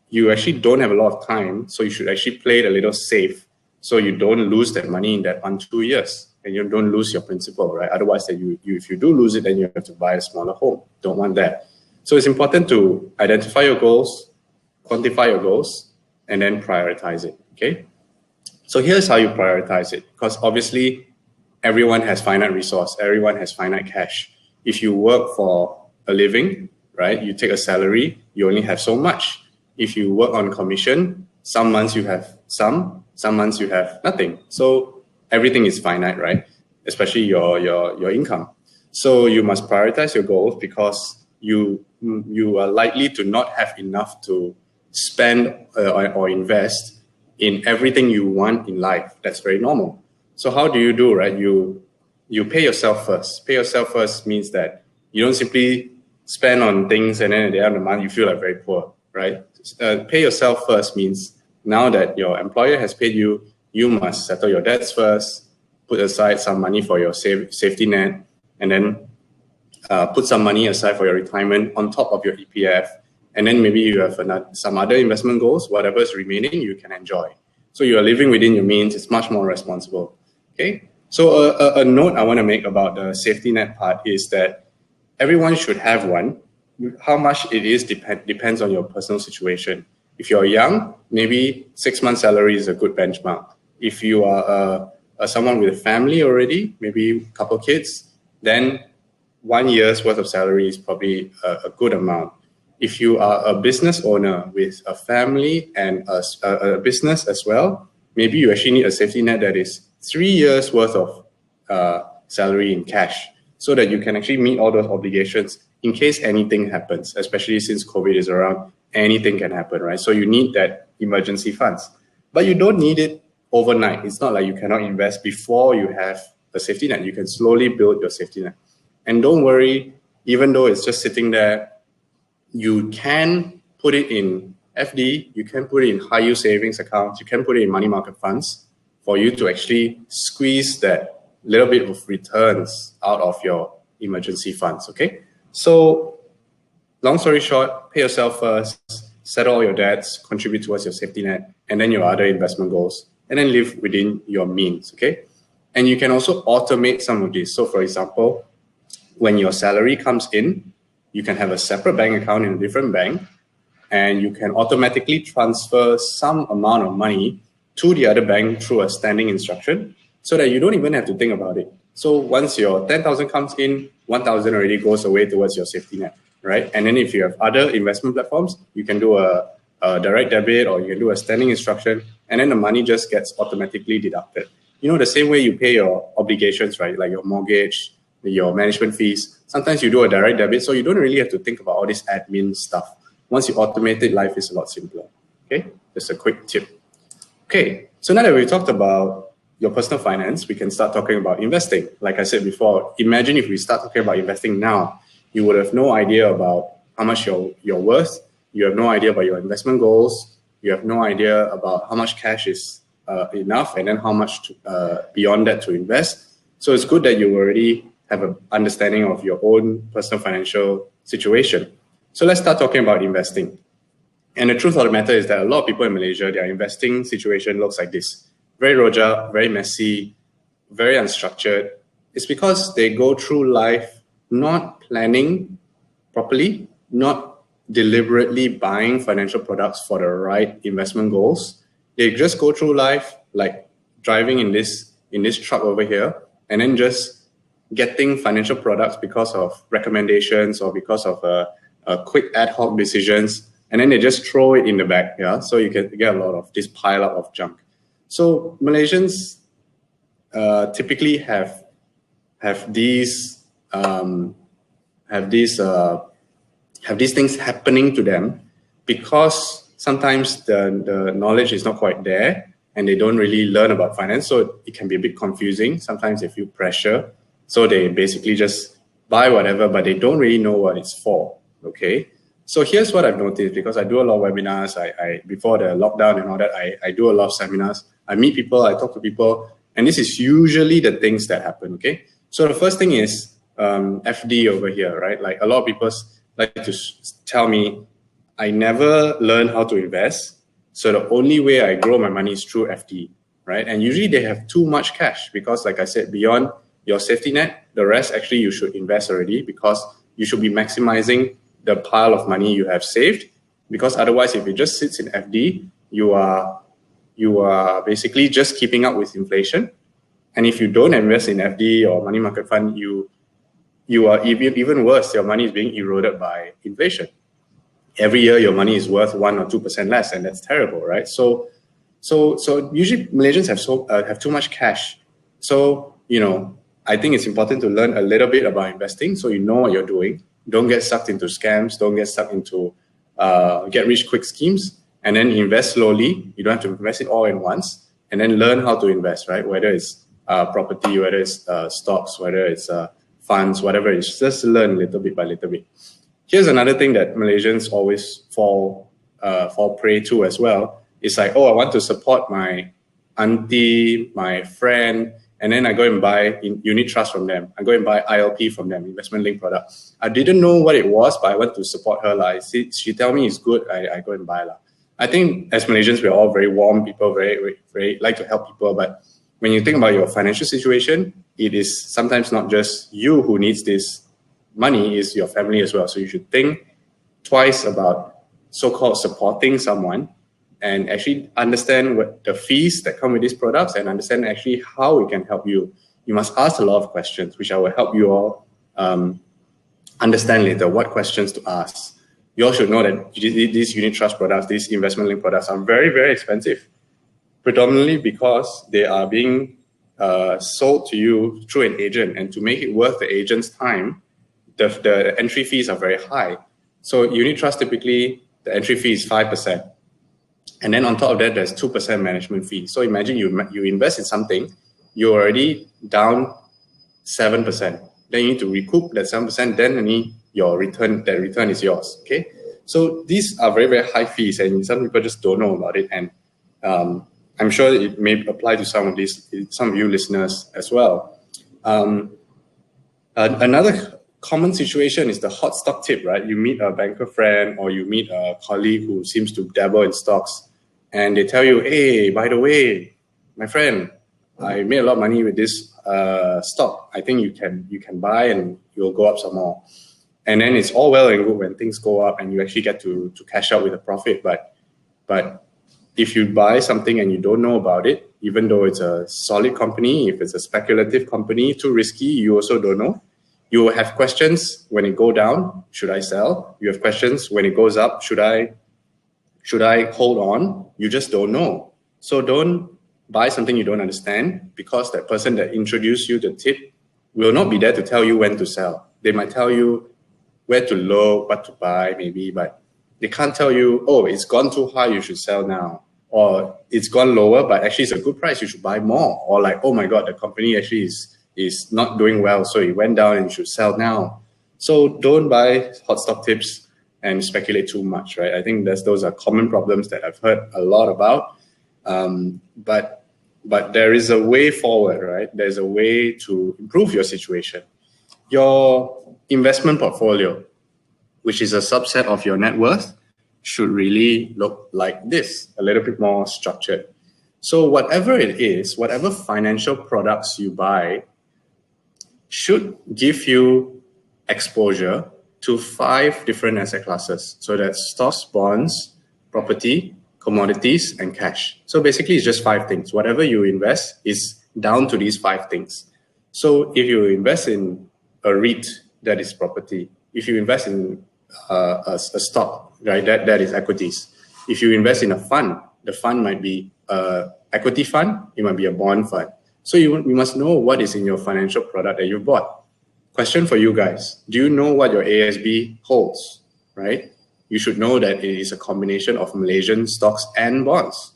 you actually don't have a lot of time, so you should actually play it a little safe so you don't lose that money in that 1-2 years and you don't lose your principal, right? Otherwise, if you do lose it, then you have to buy a smaller home. Don't want that. So it's important to identify your goals, quantify your goals, and then prioritize it, okay? So here's how you prioritize it, because obviously everyone has finite resource, everyone has finite cash. If you work for a living, right, you take a salary, you only have so much. If you work on commission, some months you have some months you have nothing. So everything is finite, right? Especially your income. So you must prioritize your goals because you are likely to not have enough to spend or invest in everything you want in life. That's very normal. So how do you do, right? You pay yourself first. Pay yourself first means that you don't simply spend on things and then at the end of the month you feel like very poor, right? Pay yourself first means now that your employer has paid you, you must settle your debts first, put aside some money for your safety net, and then put some money aside for your retirement on top of your EPF. And then maybe you have some other investment goals, whatever is remaining, you can enjoy. So you are living within your means. It's much more responsible. Okay. So a note I want to make about the safety net part is that everyone should have one. How much it is depends on your personal situation. If you're young, maybe 6 months salary is a good benchmark. If you are someone with a family already, maybe a couple of kids, then 1 year's worth of salary is probably a good amount. If you are a business owner with a family and a business as well, maybe you actually need a safety net that is 3 years worth of salary in cash, so that you can actually meet all those obligations in case anything happens, especially since COVID is around, anything can happen, right? So you need that emergency funds, but you don't need it overnight. It's not like you cannot invest before you have a safety net. You can slowly build your safety net. And don't worry, even though it's just sitting there, you can put it in FD, you can put it in high yield savings accounts, you can put it in money market funds for you to actually squeeze that little bit of returns out of your emergency funds, okay? So long story short, pay yourself first, settle all your debts, contribute towards your safety net, and then your other investment goals, and then live within your means, okay? And you can also automate some of this. So for example, when your salary comes in, you can have a separate bank account in a different bank, and you can automatically transfer some amount of money to the other bank through a standing instruction, so that you don't even have to think about it. So once your 10,000 comes in, 1,000 already goes away towards your safety net, right? And then if you have other investment platforms, you can do a direct debit, or you can do a standing instruction, and then the money just gets automatically deducted. You know, the same way you pay your obligations, right? Like your mortgage, your management fees. Sometimes you do a direct debit, so you don't really have to think about all this admin stuff. Once you automate it, life is a lot simpler, okay? Just a quick tip. Okay, so now that we've talked about your personal finance, we can start talking about investing. Like I said before, imagine if we start talking about investing now, you would have no idea about how much you're worth, you have no idea about your investment goals, you have no idea about how much cash is enough, and then how much beyond that to invest. So it's good that you already have an understanding of your own personal financial situation. So let's start talking about investing. And the truth of the matter is that a lot of people in Malaysia, their investing situation looks like this. Very rojak, very messy, very unstructured. It's because they go through life not planning properly, not deliberately buying financial products for the right investment goals. They just go through life like driving in this truck over here, and then just getting financial products because of recommendations or because of a quick ad hoc decisions, and then they just throw it in the bag. Yeah, so you can get a lot of this pile up of junk. So Malaysians typically have these things happening to them because sometimes the knowledge is not quite there and they don't really learn about finance. So it can be a bit confusing. Sometimes they feel pressure. So they basically just buy whatever, but they don't really know what it's for. Okay. So here's what I've noticed, because I do a lot of webinars. I before the lockdown and all that, I do a lot of seminars. I meet people, I talk to people, and this is usually the things that happen. Okay. So the first thing is FD over here, right? Like a lot of people like to tell me, I never learned how to invest. So the only way I grow my money is through FD, right? And usually they have too much cash because, like I said, beyond your safety net, the rest actually you should invest already, because you should be maximizing the pile of money you have saved. Because otherwise, if it just sits in FD, you are basically just keeping up with inflation. And if you don't invest in FD or money market fund, you are even worse. Your money is being eroded by inflation. Every year, your money is worth 1 or 2% less, and that's terrible, right? So usually Malaysians have too much cash. So I think it's important to learn a little bit about investing, so you know what you're doing. Don't get sucked into scams. Don't get stuck into get rich quick schemes. And then invest slowly. You don't have to invest it all in once. And then learn how to invest, right? Whether it's property, whether it's stocks, whether it's funds, whatever it is. Just learn little bit by little bit. Here's another thing that Malaysians always fall prey to as well. It's like, oh, I want to support my auntie, my friend, and then I go and buy unit trust from them. I go and buy ILP from them, investment linked product. I didn't know what it was, but I want to support her. She tell me it's good, I go and buy. I think as Malaysians, we're all very warm people, very, very like to help people. But when you think about your financial situation, it is sometimes not just you who needs this money, is your family as well. So you should think twice about so-called supporting someone, and actually understand what the fees that come with these products, and understand actually how it can help you. You must ask a lot of questions, which I will help you all understand later what questions to ask. You all should know that these unit trust products, these investment linked products are very, very expensive, predominantly because they are being sold to you through an agent, and to make it worth the agent's time, the entry fees are very high. So unit trust, typically the entry fee is 5%. And then on top of that, there's 2% management fee. So imagine you invest in something, you're already down 7%. Then you need to recoup that 7%, then only that return is yours. Okay. So these are very, very high fees, and some people just don't know about it. And I'm sure it may apply to some of you listeners as well. Another common situation is the hot stock tip, right? You meet a banker friend or you meet a colleague who seems to dabble in stocks, and they tell you, hey, by the way, my friend, I made a lot of money with this stock. I think you can buy and you'll go up some more. And then it's all well and good when things go up and you actually get to cash out with a profit. But if you buy something and you don't know about it, even though it's a solid company, if it's a speculative company, too risky, you also don't know. You will have questions when it go down. Should I sell? You have questions when it goes up. Should I hold on? You just don't know. So don't buy something you don't understand, because that person that introduced you the tip will not be there to tell you when to sell. They might tell you where to look, what to buy maybe, but they can't tell you, oh, it's gone too high, you should sell now. Or it's gone lower, but actually it's a good price, you should buy more. Or like, oh my God, the company actually is not doing well, so it went down and you should sell now. So don't buy hot stock tips and speculate too much, right? I think those are common problems that I've heard a lot about. But there is a way forward, right? There's a way to improve your situation. Your investment portfolio, which is a subset of your net worth, should really look like this, a little bit more structured. So whatever it is, whatever financial products you buy should give you exposure to 5 different asset classes. So that's stocks, bonds, property, commodities, and cash. So basically it's just 5 things. Whatever you invest is down to these 5 things. So if you invest in a REIT, that is property. If you invest in a stock, right, that is equities. If you invest in a fund, the fund might be an equity fund, it might be a bond fund. So you must know what is in your financial product that you bought. Question for you guys. Do you know what your ASB holds, right? You should know that it is a combination of Malaysian stocks and bonds.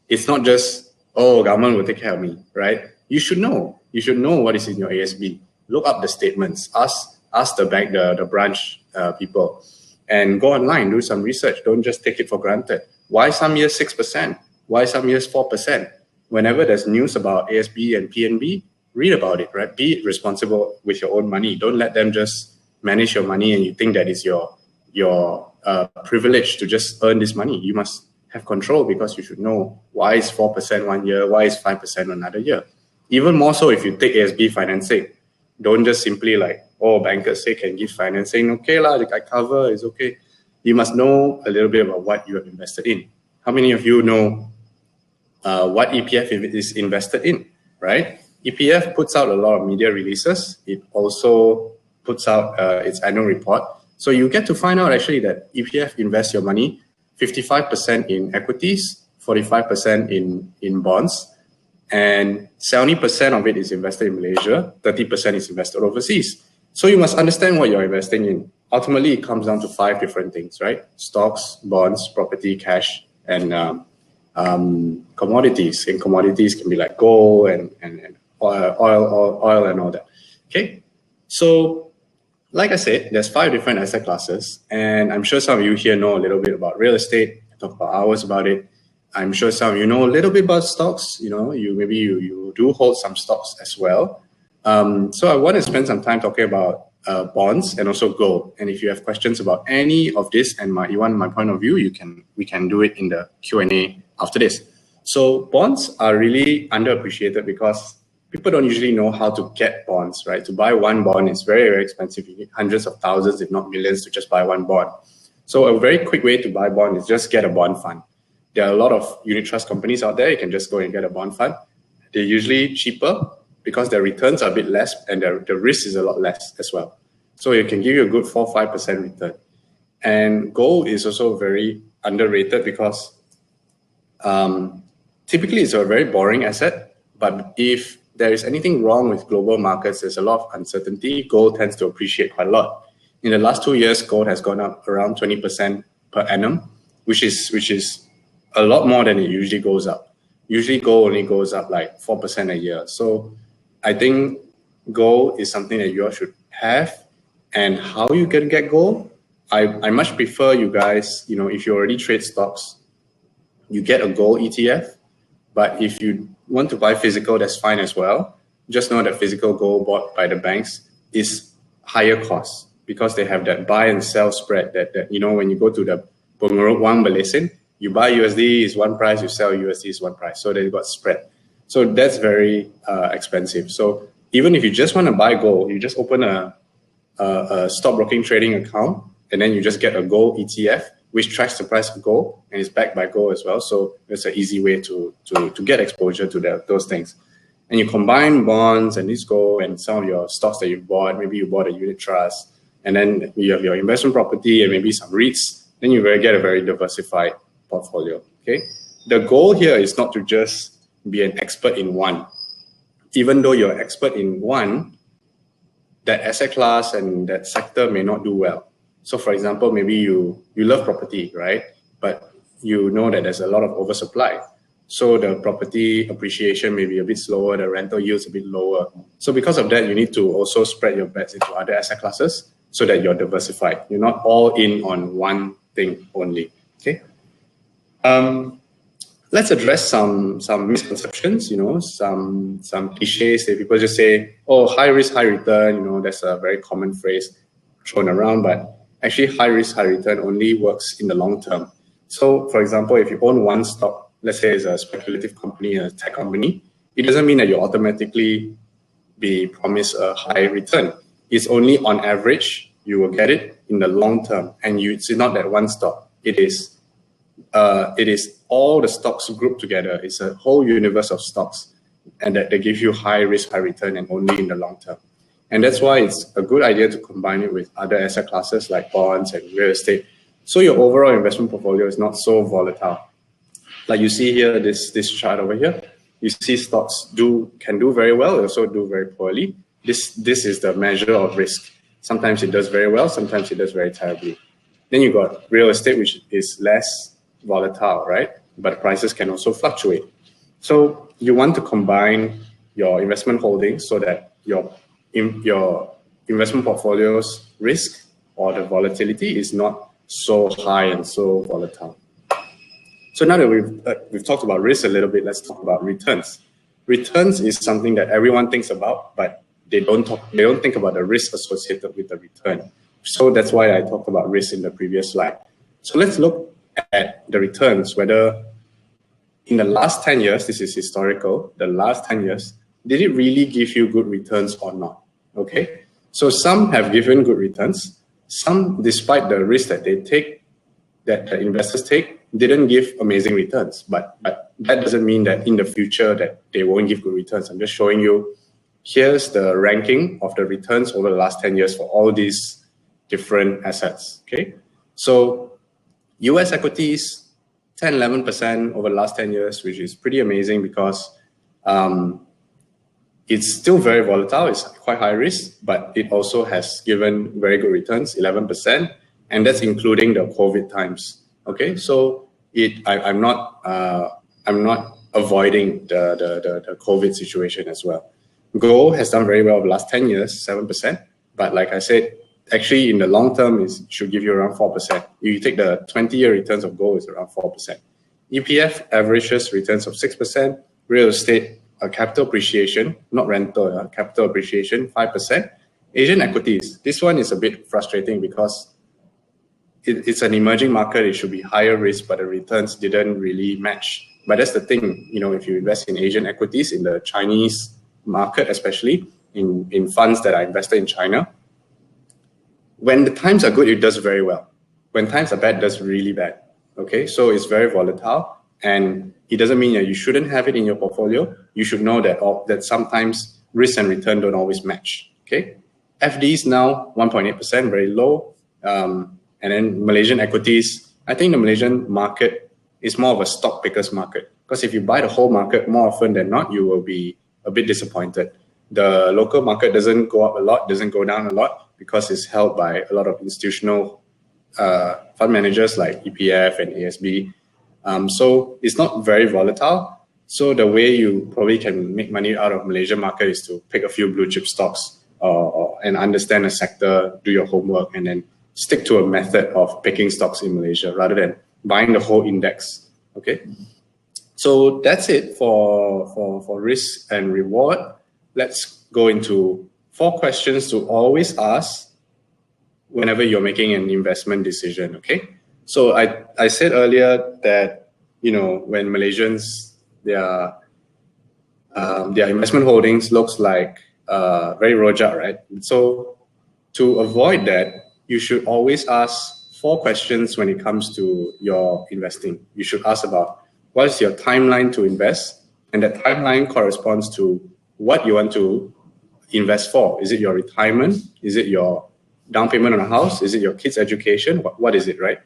It's not just, oh, government will take care of me, right? You should know. You should know what is in your ASB. Look up the statements. Ask the bank, the branch people, and go online, do some research. Don't just take it for granted. Why some years 6%? Why some years 4%? Whenever there's news about ASB and PNB, read about it, right? Be responsible with your own money. Don't let them just manage your money and you think that is your privilege to just earn this money. You must have control, because you should know why is 4% one year, why is 5% another year. Even more so if you take ASB financing. Don't just simply like, oh, bankers say can give financing. Okay lah, I cover, it's okay. You must know a little bit about what you have invested in. How many of you know what EPF is invested in, right? EPF puts out a lot of media releases. It also puts out its annual report. So you get to find out actually that EPF invests your money 55% in equities, 45% in bonds, and 70% of it is invested in Malaysia, 30% is invested overseas. So you must understand what you're investing in. Ultimately, it comes down to 5 different things, right? Stocks, bonds, property, cash, and commodities. And commodities can be like gold and oil and all that. Okay, so like I said, there's 5 different asset classes, and I'm sure some of you here know a little bit about real estate. I talk about hours about it. I'm sure some of you know a little bit about stocks. You know, you do hold some stocks as well. So I want to spend some time talking about bonds and also gold. And if you have questions about any of this and you want my point of view, we can do it in the Q&A after this. So bonds are really underappreciated because people don't usually know how to get bonds, right? To buy one bond is very, very expensive. You need hundreds of thousands, if not millions, to just buy one bond. So a very quick way to buy bond is just get a bond fund. There are a lot of unit trust companies out there. You can just go and get a bond fund. They're usually cheaper because their returns are a bit less and the risk is a lot less as well. So it can give you a good 4-5% return. And gold is also very underrated because typically it's a very boring asset. But if there is anything wrong with global markets, there's a lot of uncertainty, gold tends to appreciate quite a lot. In the last 2 years, gold has gone up around 20% per annum, which is a lot more than it usually goes up. Usually gold only goes up like 4% a year. So I think gold is something that you all should have. And how you can get gold, I much prefer you guys, if you already trade stocks, you get a gold ETF. But if you want to buy physical, that's fine as well. Just know that physical gold bought by the banks is higher cost because they have that buy and sell spread that when you go to the Pengeruk Wang Malaysian, you buy USD is one price, you sell USD is one price. So they've got spread. So that's very expensive. So even if you just want to buy gold, you just open a stockbroking trading account and then you just get a gold ETF, which tracks the price of gold and is backed by gold as well. So it's an easy way to get exposure to those things. And you combine bonds and this gold and some of your stocks that you bought, maybe you bought a unit trust, and then you have your investment property and maybe some REITs, then you will get a very diversified portfolio, okay? The goal here is not to just be an expert in one. Even though you're an expert in one, that asset class and that sector may not do well. So for example, maybe you love property, right? But you know that there's a lot of oversupply. So the property appreciation may be a bit slower, the rental yields a bit lower. So because of that, you need to also spread your bets into other asset classes so that you're diversified. You're not all in on one thing only, okay? Let's address some misconceptions, some cliches that people just say, oh, high risk, high return, that's a very common phrase thrown around, but actually high risk, high return only works in the long term. So for example, if you own one stock, let's say it's a speculative company, a tech company, it doesn't mean that you automatically be promised a high return. It's only on average, you will get it in the long term. And it's not that one stock. It is all the stocks grouped together. It's a whole universe of stocks, and that they give you high risk, high return, and only in the long term. And that's why it's a good idea to combine it with other asset classes like bonds and real estate. So your overall investment portfolio is not so volatile. Like you see here, this chart over here, you see stocks can do very well, also do very poorly. This is the measure of risk. Sometimes it does very well, sometimes it does very terribly. Then you got real estate, which is less volatile, right? But prices can also fluctuate. So you want to combine your investment holdings so that your investment portfolio's risk or the volatility is not so high and so volatile. So now that we've talked about risk a little bit, let's talk about returns. Returns is something that everyone thinks about, but they don't think about the risk associated with the return. So that's why I talked about risk in the previous slide. So let's look at the returns, whether in the last 10 years, this is historical, the last 10 years, did it really give you good returns or not? Okay, so some have given good returns. Some, despite the risk that they take, that the investors take, didn't give amazing returns. But that doesn't mean that in the future that they won't give good returns. I'm just showing you, here's the ranking of the returns over the last 10 years for all these different assets, okay? So US equities, 10-11% over the last 10 years, which is pretty amazing because it's still very volatile. It's quite high risk, but it also has given very good returns, 11%, and that's including the COVID times. Okay, so I'm not avoiding the COVID situation as well. Gold has done very well over the last 10 years, 7%, but like I said, actually in the long term it should give you around 4%. If you take the 20-year returns of gold, it's around 4%. EPF averages returns of 6%. Real estate, capital appreciation, not rental, capital appreciation, 5%. Asian equities, this one is a bit frustrating because it's an emerging market. It should be higher risk, but the returns didn't really match. But that's the thing, if you invest in Asian equities, in the Chinese market, especially in funds that are invested in China, when the times are good, it does very well. When times are bad, it does really bad. Okay, so it's very volatile, and it doesn't mean that you shouldn't have it in your portfolio. You should know that sometimes risk and return don't always match. Okay, FDs now 1.8%, very low. And then Malaysian equities, I think the Malaysian market is more of a stock picker's market, because if you buy the whole market, more often than not, you will be a bit disappointed. The local market doesn't go up a lot, doesn't go down a lot, because it's held by a lot of institutional fund managers like EPF and ASB. So it's not very volatile. So the way you probably can make money out of Malaysian market is to pick a few blue chip stocks and understand a sector, do your homework, and then stick to a method of picking stocks in Malaysia rather than buying the whole index. Okay, so that's it for risk and reward. Let's go into 4 questions to always ask whenever you're making an investment decision. Okay, so I said earlier that, you know, when Malaysians, their investment holdings looks like very rojak, right? So to avoid that, you should always ask 4 questions when it comes to your investing. You should ask about what is your timeline to invest, and that timeline corresponds to what you want to invest for. Is it your retirement? Is it your down payment on a house? Is it your kids' education? What is it, right?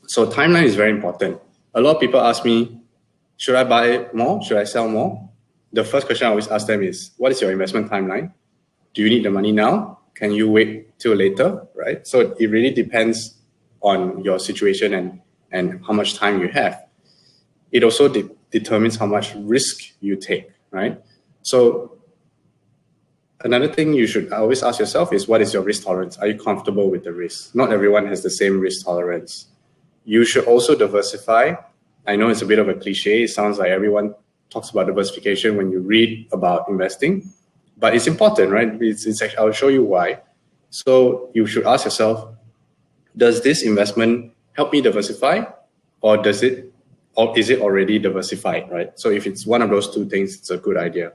So timeline is very important. A lot of people ask me, should I buy more? Should I sell more? The first question I always ask them is, what is your investment timeline? Do you need the money now? Can you wait till later, right? So it really depends on your situation and how much time you have. It also determines how much risk you take, right? So another thing you should always ask yourself is, what is your risk tolerance? Are you comfortable with the risk? Not everyone has the same risk tolerance. You should also diversify. I know it's a bit of a cliche. It sounds like everyone talks about diversification when you read about investing, but it's important, right? It's actually, I'll show you why. So you should ask yourself, does this investment help me diversify, or is it already diversified, right? So if it's one of those 2 things, it's a good idea.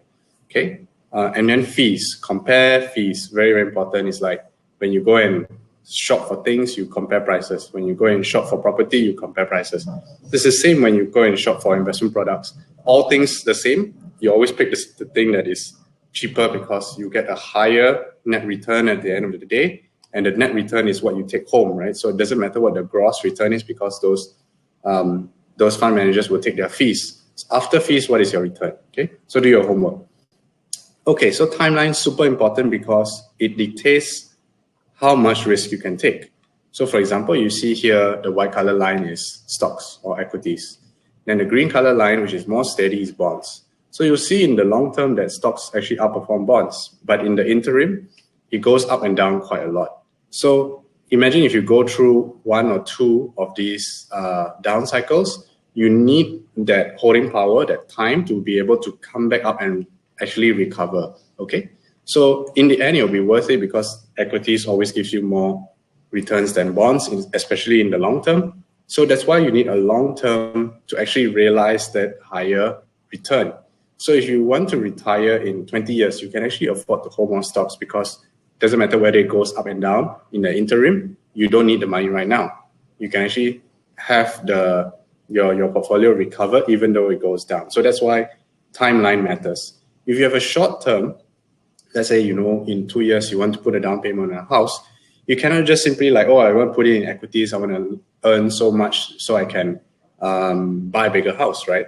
Okay. And then fees, compare fees, very, very important. It's like when you go and shop for things, you compare prices. When you go and shop for property, you compare prices. It's the same when you go and shop for investment products. All things the same, you always pick the thing that is cheaper because you get a higher net return at the end of the day. And the net return is what you take home, right? So it doesn't matter what the gross return is, because those fund managers will take their fees. So after fees, what is your return? Okay, so do your homework. Okay, so timeline is super important because it dictates how much risk you can take. So for example, you see here, the white color line is stocks or equities. Then the green color line, which is more steady, is bonds. So you'll see in the long term that stocks actually outperform bonds, but in the interim, it goes up and down quite a lot. So imagine if you go through 1 or 2 of these down cycles, you need that holding power, that time to be able to come back up and actually recover, okay? So in the end, it'll be worth it because equities always gives you more returns than bonds, especially in the long term. So that's why you need a long term to actually realize that higher return. So if you want to retire in 20 years, you can actually afford to hold more stocks because it doesn't matter whether it goes up and down in the interim, you don't need the money right now. You can actually have your portfolio recover even though it goes down. So that's why timeline matters. If you have a short term, let's say, in 2 years, you want to put a down payment on a house, you cannot just simply like, oh, I want to put it in equities, I want to earn so much so I can buy a bigger house, right?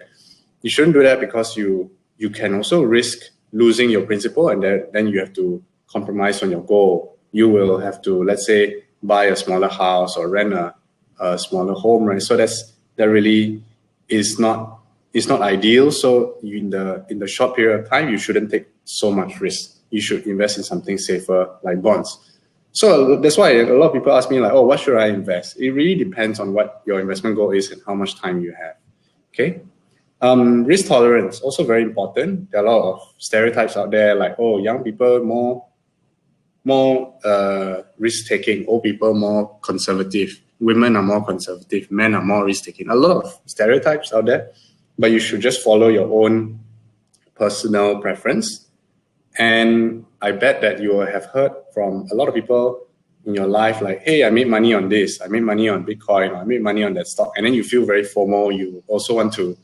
You shouldn't do that because you can also risk losing your principal, and then you have to compromise on your goal. You will have to, let's say, buy a smaller house or rent a smaller home, right? So that really is not ideal. So in the short period of time, you shouldn't take so much risk. You should invest in something safer like bonds. So that's why a lot of people ask me like, oh, what should I invest? It really depends on what your investment goal is and how much time you have. Okay. Risk tolerance, also very important. There are a lot of stereotypes out there like, oh, young people more risk-taking, old people more conservative, women are more conservative, men are more risk-taking. A lot of stereotypes out there, but you should just follow your own personal preference. And I bet that you will have heard from a lot of people in your life like, hey, I made money on this, I made money on Bitcoin, or I made money on that stock. And then you feel very FOMO, you also want to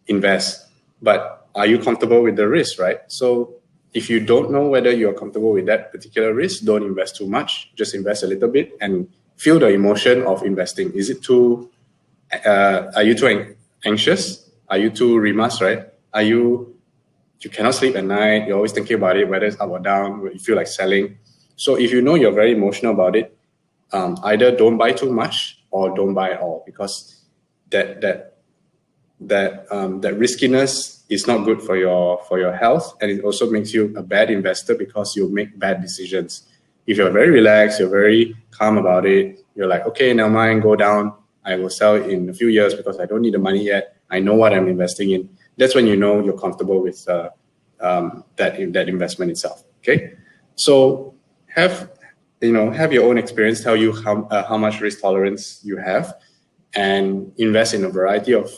invest. But are you comfortable with the risk, right? So if you don't know whether you're comfortable with that particular risk, don't invest too much, just invest a little bit and feel the emotion of investing. Is it are you too anxious? Are you too rimas, right? Are you you cannot sleep at night. You're always thinking about it, whether it's up or down, whether you feel like selling. So if you know you're very emotional about it, either don't buy too much or don't buy at all, because that riskiness is not good for your health, and it also makes you a bad investor because you'll make bad decisions. If you're very relaxed, you're very calm about it, you're like, okay, never mind, go down. I will sell it in a few years because I don't need the money yet. I know what I'm investing in. That's when you know you're comfortable with that investment itself. Okay, so have your own experience tell you how much risk tolerance you have, and invest in a variety of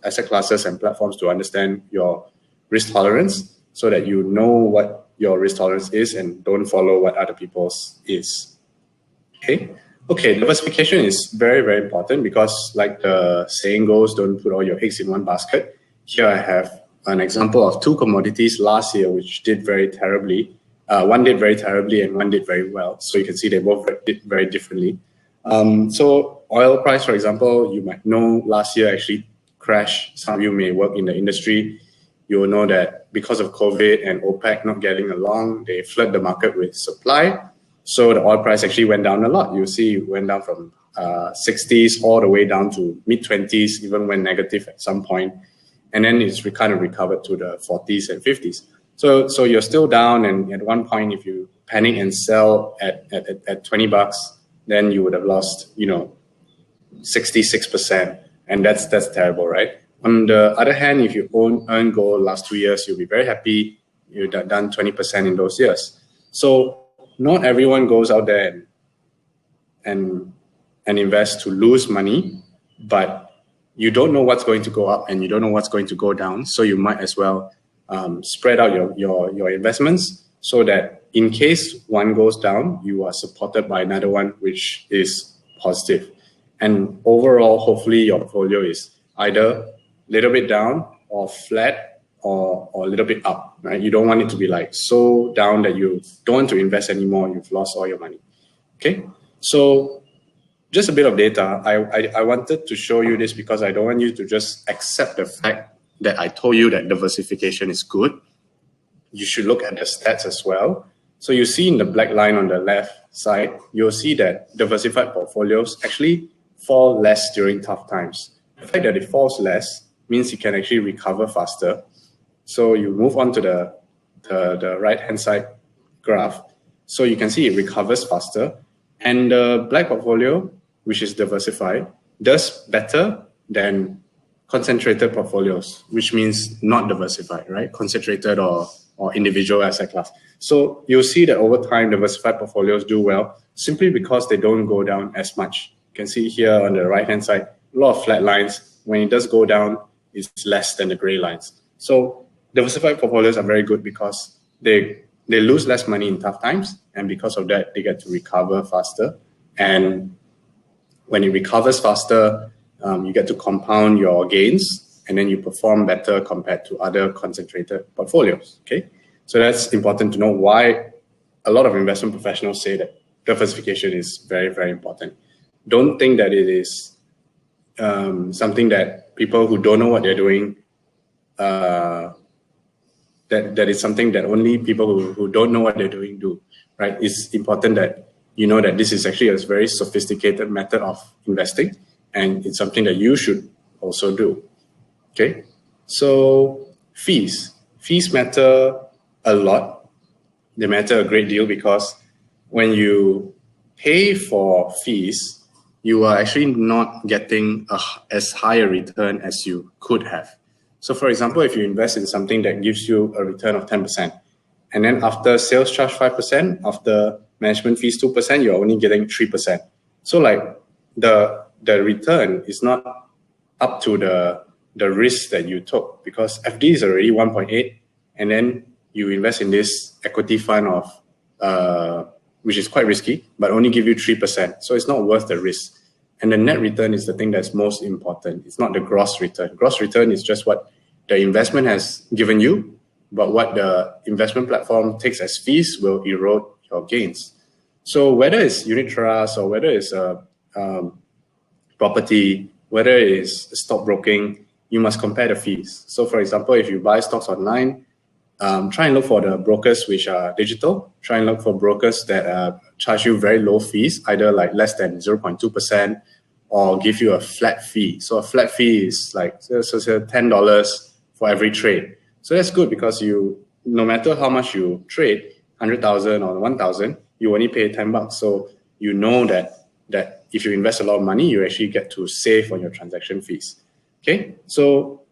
asset classes and platforms to understand your risk tolerance, so that you know what your risk tolerance is and don't follow what other people's is. Okay, diversification is very, very important because, like the saying goes, don't put all your eggs in one basket. Here I have an example of two commodities last year which did very terribly. One did very terribly and one did very well. So you can see they both did very differently. So oil price, for example, you might know last year actually crashed. Some of you may work in the industry. You will know that because of COVID and OPEC not getting along, they flood the market with supply. So the oil price actually went down a lot. You see it went down from 60s all the way down to mid-20s, even went negative at some point. And then it's kind of recovered to the 40s and 50s. So you're still down, and at one point, if you panic and sell at $20, then you would have lost, 66%. And that's terrible, right? On the other hand, if you earn gold last 2 years, you'll be very happy. You've done 20% in those years. So not everyone goes out there and invest to lose money, but you don't know what's going to go up and you don't know what's going to go down. So you might as well spread out your investments, so that in case one goes down, you are supported by another one which is positive. And overall, hopefully your portfolio is either a little bit down or flat or a little bit up, right? You don't want it to be like so down that you don't want to invest anymore, you've lost all your money. Okay, so just a bit of data. I wanted to show you this because I don't want you to just accept the fact that I told you that diversification is good. You should look at the stats as well. So you see in the black line on the left side, you'll see that diversified portfolios actually fall less during tough times. The fact that it falls less means you can actually recover faster. So you move on to the right-hand side graph. So you can see it recovers faster. And the black portfolio, which is diversified, does better than concentrated portfolios, which means not diversified, right? Concentrated or individual asset class. So you'll see that over time, diversified portfolios do well simply because they don't go down as much. You can see here on the right-hand side, a lot of flat lines. When it does go down, it's less than the gray lines. So diversified portfolios are very good because they lose less money in tough times, and because of that, they get to recover faster. And when it recovers faster, you get to compound your gains, and then you perform better compared to other concentrated portfolios. Okay, so that's important to know why a lot of investment professionals say that diversification is very, very important. Don't think that it is something that people who don't know what they're doing, that is something that only people who don't know what they're doing do, right? It's important that you know that this is actually a very sophisticated method of investing, and it's something that you should also do. Okay, so fees matter a lot. They matter a great deal because when you pay for fees, you are actually not getting as high a return as you could have. So for example, if you invest in something that gives you a return of 10%, and then after sales charge 5%, after management fees 2%, you're only getting 3%. So like the return is not up to the risk that you took, because FD is already 1.8, and then you invest in this equity fund of which is quite risky, but only give you 3%. So it's not worth the risk. And the net return is the thing that's most important. It's not the gross return. Gross return is just what the investment has given you, but what the investment platform takes as fees will erode your gains. So whether it's unit trust or whether it's a property, whether it is stockbroking, you must compare the fees. So for example, if you buy stocks online, try and look for the brokers which are digital. Try and look for brokers that charge you very low fees, either like less than 0.2% or give you a flat fee. So a flat fee is like so $10 for every trade. So that's good because no matter how much you trade, 100,000 or 1,000, you only pay $10. So you know that if you invest a lot of money, you actually get to save on your transaction fees. Okay, so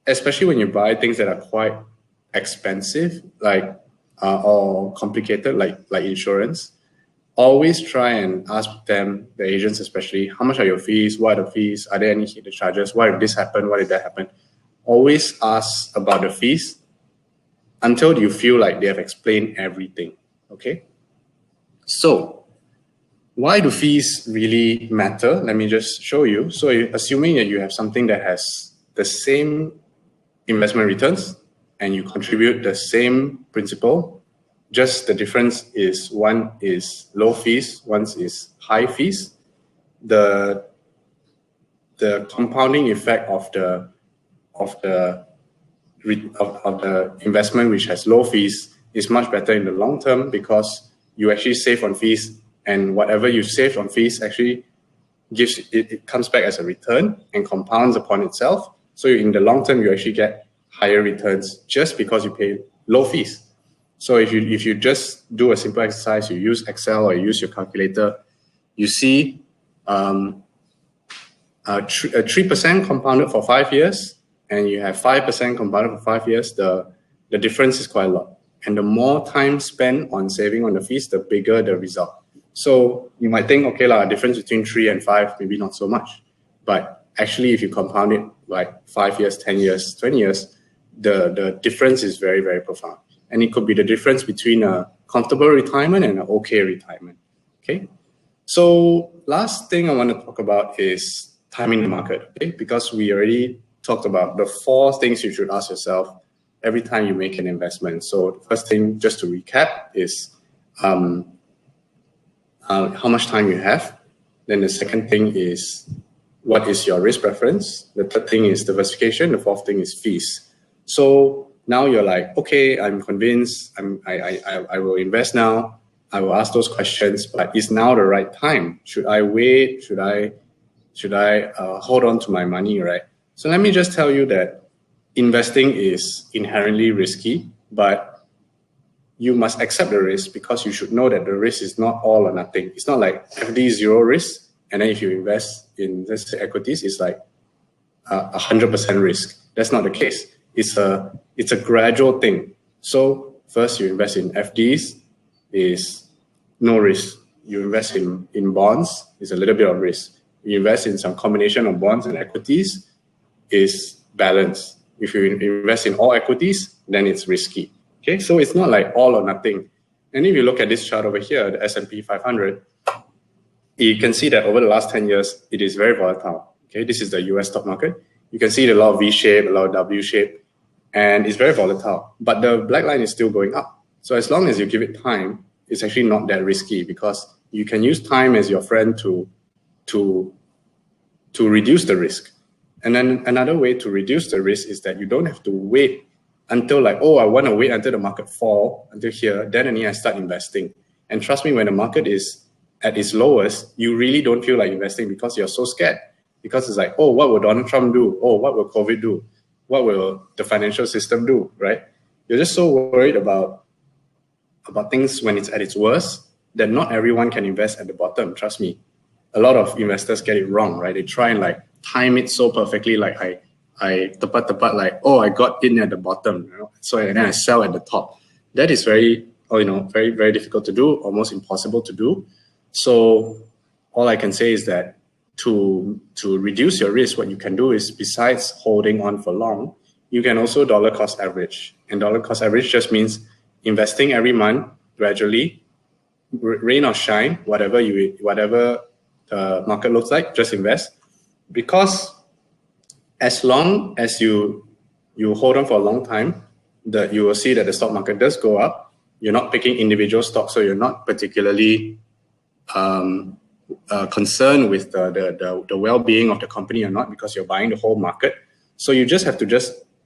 especially when you buy things that are quite expensive, like or complicated, like insurance, always try and ask them, the agents especially, how much are your fees? What are the fees? Are there any hidden charges? Why did this happen? Why did that happen? Always ask about the fees until you feel like they have explained everything. Okay, so why do fees really matter? Let me just show you. So assuming that you have something that has the same investment returns and you contribute the same principal, just the difference is one is low fees, one is high fees. The compounding effect of the investment which has low fees is much better in the long term because you actually save on fees, and whatever you saved on fees actually gives it comes back as a return and compounds upon itself. So in the long term, you actually get higher returns just because you pay low fees. So if you just do a simple exercise, you use Excel or you use your calculator, you see a 3% compounded for 5 years, and you have 5% compounded for 5 years. The difference is quite a lot. And the more time spent on saving on the fees, the bigger the result. So you might think, okay, the difference between 3 and 5, maybe not so much. But actually, if you compound it like 5 years, 10 years, 20 years, the difference is very, very profound. And it could be the difference between a comfortable retirement and an okay retirement. Okay. So last thing I want to talk about is timing the market. Okay, because we already talked about the 4 things you should ask yourself every time you make an investment. So the first thing, just to recap, is how much time you have. Then the second thing is what is your risk preference. The third thing is diversification. The fourth thing is fees. So now you're like, okay, I'm convinced. I will invest now. I will ask those questions. But is now the right time? Should I wait? Should I hold on to my money? Right. So let me just tell you that investing is inherently risky, but you must accept the risk because you should know that the risk is not all or nothing. It's not like FD zero risk, and then if you invest in, let's say, equities, it's like 100% risk. That's not the case. It's a gradual thing. So first you invest in FDs, is no risk. You invest in bonds, is a little bit of risk. You invest in some combination of bonds and equities, is balance. If you invest in all equities, then it's risky. Okay, so it's not like all or nothing. And if you look at this chart over here, the S&P 500, you can see that over the last 10 years, it is very volatile. Okay, this is the US stock market. You can see a lot of V-shape, a lot of W-shape, and it's very volatile. But the black line is still going up. So as long as you give it time, it's actually not that risky because you can use time as your friend to reduce the risk. And then another way to reduce the risk is that you don't have to wait until like, oh, I want to wait until the market fall until here, then only I start investing. And trust me, when the market is at its lowest, you really don't feel like investing because you're so scared. Because it's like, oh, what will Donald Trump do? Oh, what will COVID do? What will the financial system do, right? You're just so worried about things when it's at its worst that not everyone can invest at the bottom, trust me. A lot of investors get it wrong, right? They try and like time it so perfectly, like I tepat like, oh, I got in at the bottom, you know? So and then I sell at the top. That is very, very, very difficult to do, almost impossible to do. So all I can say is that to reduce your risk, what you can do is, besides holding on for long, you can also dollar cost average. And dollar cost average just means investing every month gradually, rain or shine, whatever the market looks like, just invest. Because as long as you hold on for a long time, you will see that the stock market does go up. You're not picking individual stocks, so you're not particularly concerned with the well-being of the company or not, because you're buying the whole market. So you just have to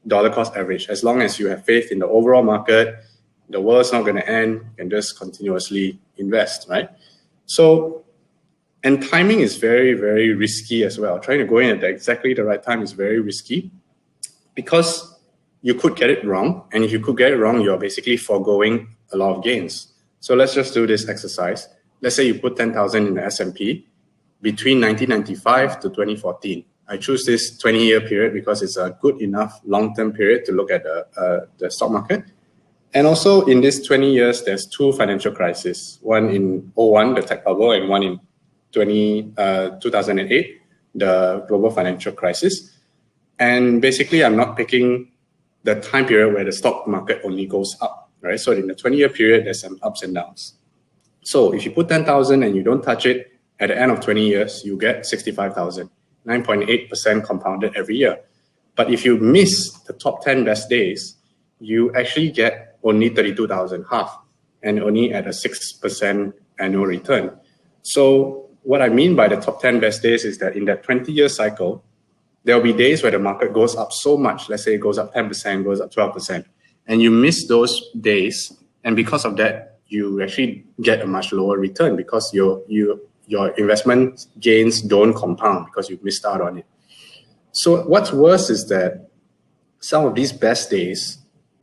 dollar cost average. As long as you have faith in the overall market, the world's not going to end, you can just continuously invest, right? So, and timing is very, very risky as well. Trying to go in at exactly the right time is very risky because you could get it wrong. And if you could get it wrong, you're basically foregoing a lot of gains. So let's just do this exercise. Let's say you put 10,000 in the S&P between 1995 to 2014. I choose this 20-year period because it's a good enough long-term period to look at the stock market. And also in these 20 years, there's two financial crises, one in 01, the tech bubble, and one in 2008, the global financial crisis. And basically, I'm not picking the time period where the stock market only goes up, right? So in the 20-year period, there's some ups and downs. So if you put 10,000 and you don't touch it, at the end of 20 years, you get 65,000, 9.8% compounded every year. But if you miss the top 10 best days, you actually get only 32,000, half, and only at a 6% annual return. So what I mean by the top 10 best days is that in that 20-year cycle, there'll be days where the market goes up so much. Let's say it goes up 10%, goes up 12%, and you miss those days. And because of that, you actually get a much lower return because your investment gains don't compound because you missed out on it. So what's worse is that some of these best days,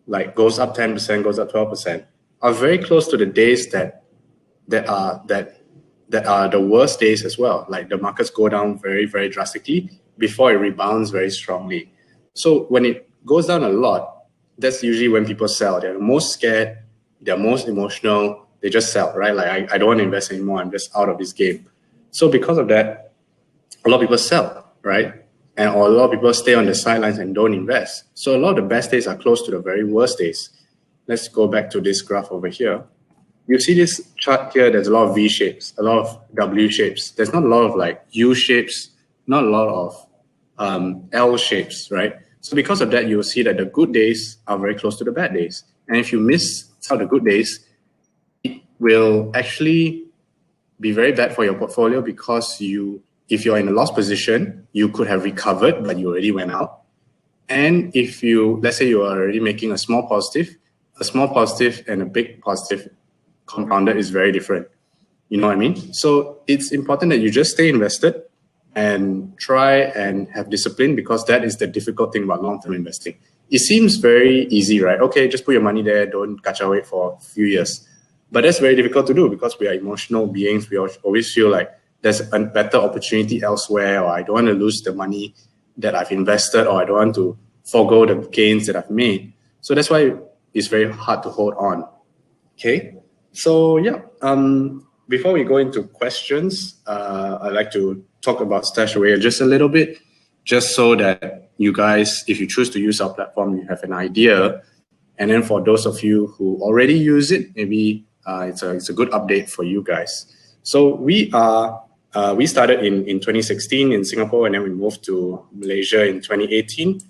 like goes up 10%, goes up 12%, are very close to the days that are the worst days as well. Like the markets go down very, very drastically before it rebounds very strongly. So when it goes down a lot, that's usually when people sell. They're most scared, they're most emotional, they just sell, right? Like I don't want to invest anymore, I'm just out of this game. So because of that, a lot of people sell, right? Or a lot of people stay on the sidelines and don't invest. So a lot of the best days are close to the very worst days. Let's go back to this graph over here. You see this chart here, there's a lot of V shapes, a lot of W shapes. There's not a lot of like U shapes, not a lot of L shapes, right? So because of that, you'll see that the good days are very close to the bad days. And if you miss out the good days, it will actually be very bad for your portfolio because if you're in a loss position, you could have recovered, but you already went out. And if let's say you are already making a small positive and a big positive compounded is very different. You know what I mean? So it's important that you just stay invested and try and have discipline because that is the difficult thing about long-term investing. It seems very easy, right? Okay, just put your money there, don't StashAway for a few years. But that's very difficult to do because we are emotional beings. We always feel like there's a better opportunity elsewhere, or I don't want to lose the money that I've invested, or I don't want to forego the gains that I've made. So that's why it's very hard to hold on. Okay, so yeah, before we go into questions, I'd like to talk about StashAway just a little bit, just so that you guys, if you choose to use our platform, you have an idea. And then for those of you who already use it, maybe it's a good update for you guys. So we started in 2016 in Singapore, and then we moved to Malaysia in 2018.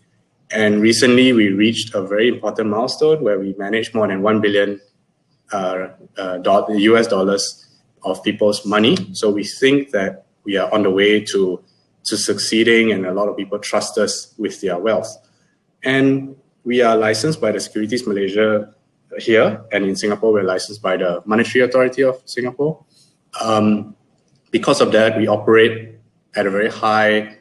And recently we reached a very important milestone where we managed more than $1 billion US dollars of people's money. So we think that we are on the way to succeeding, and a lot of people trust us with their wealth. And we are licensed by the Securities Malaysia here, and in Singapore we're licensed by the Monetary Authority of Singapore. Because of that, we operate at a very high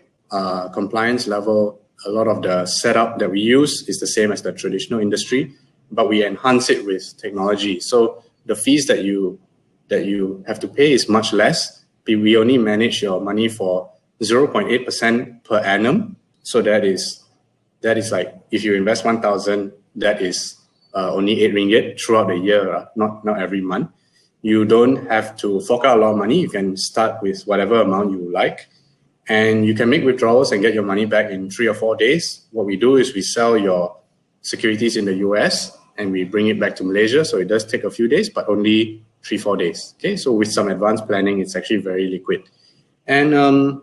compliance level. A lot of the setup that we use is the same as the traditional industry, but we enhance it with technology. So the fees that you have to pay is much less. We only manage your money for 0.8% per annum. So that is like if you invest 1,000, that is only 8 ringgit throughout the year, not every month. You don't have to fork out a lot of money. You can start with whatever amount you like, and you can make withdrawals and get your money back in 3 or 4 days. What we do is we sell your securities in the US and we bring it back to Malaysia. So it does take a few days, but only 3-4 days. Okay, so with some advanced planning, it's actually very liquid. And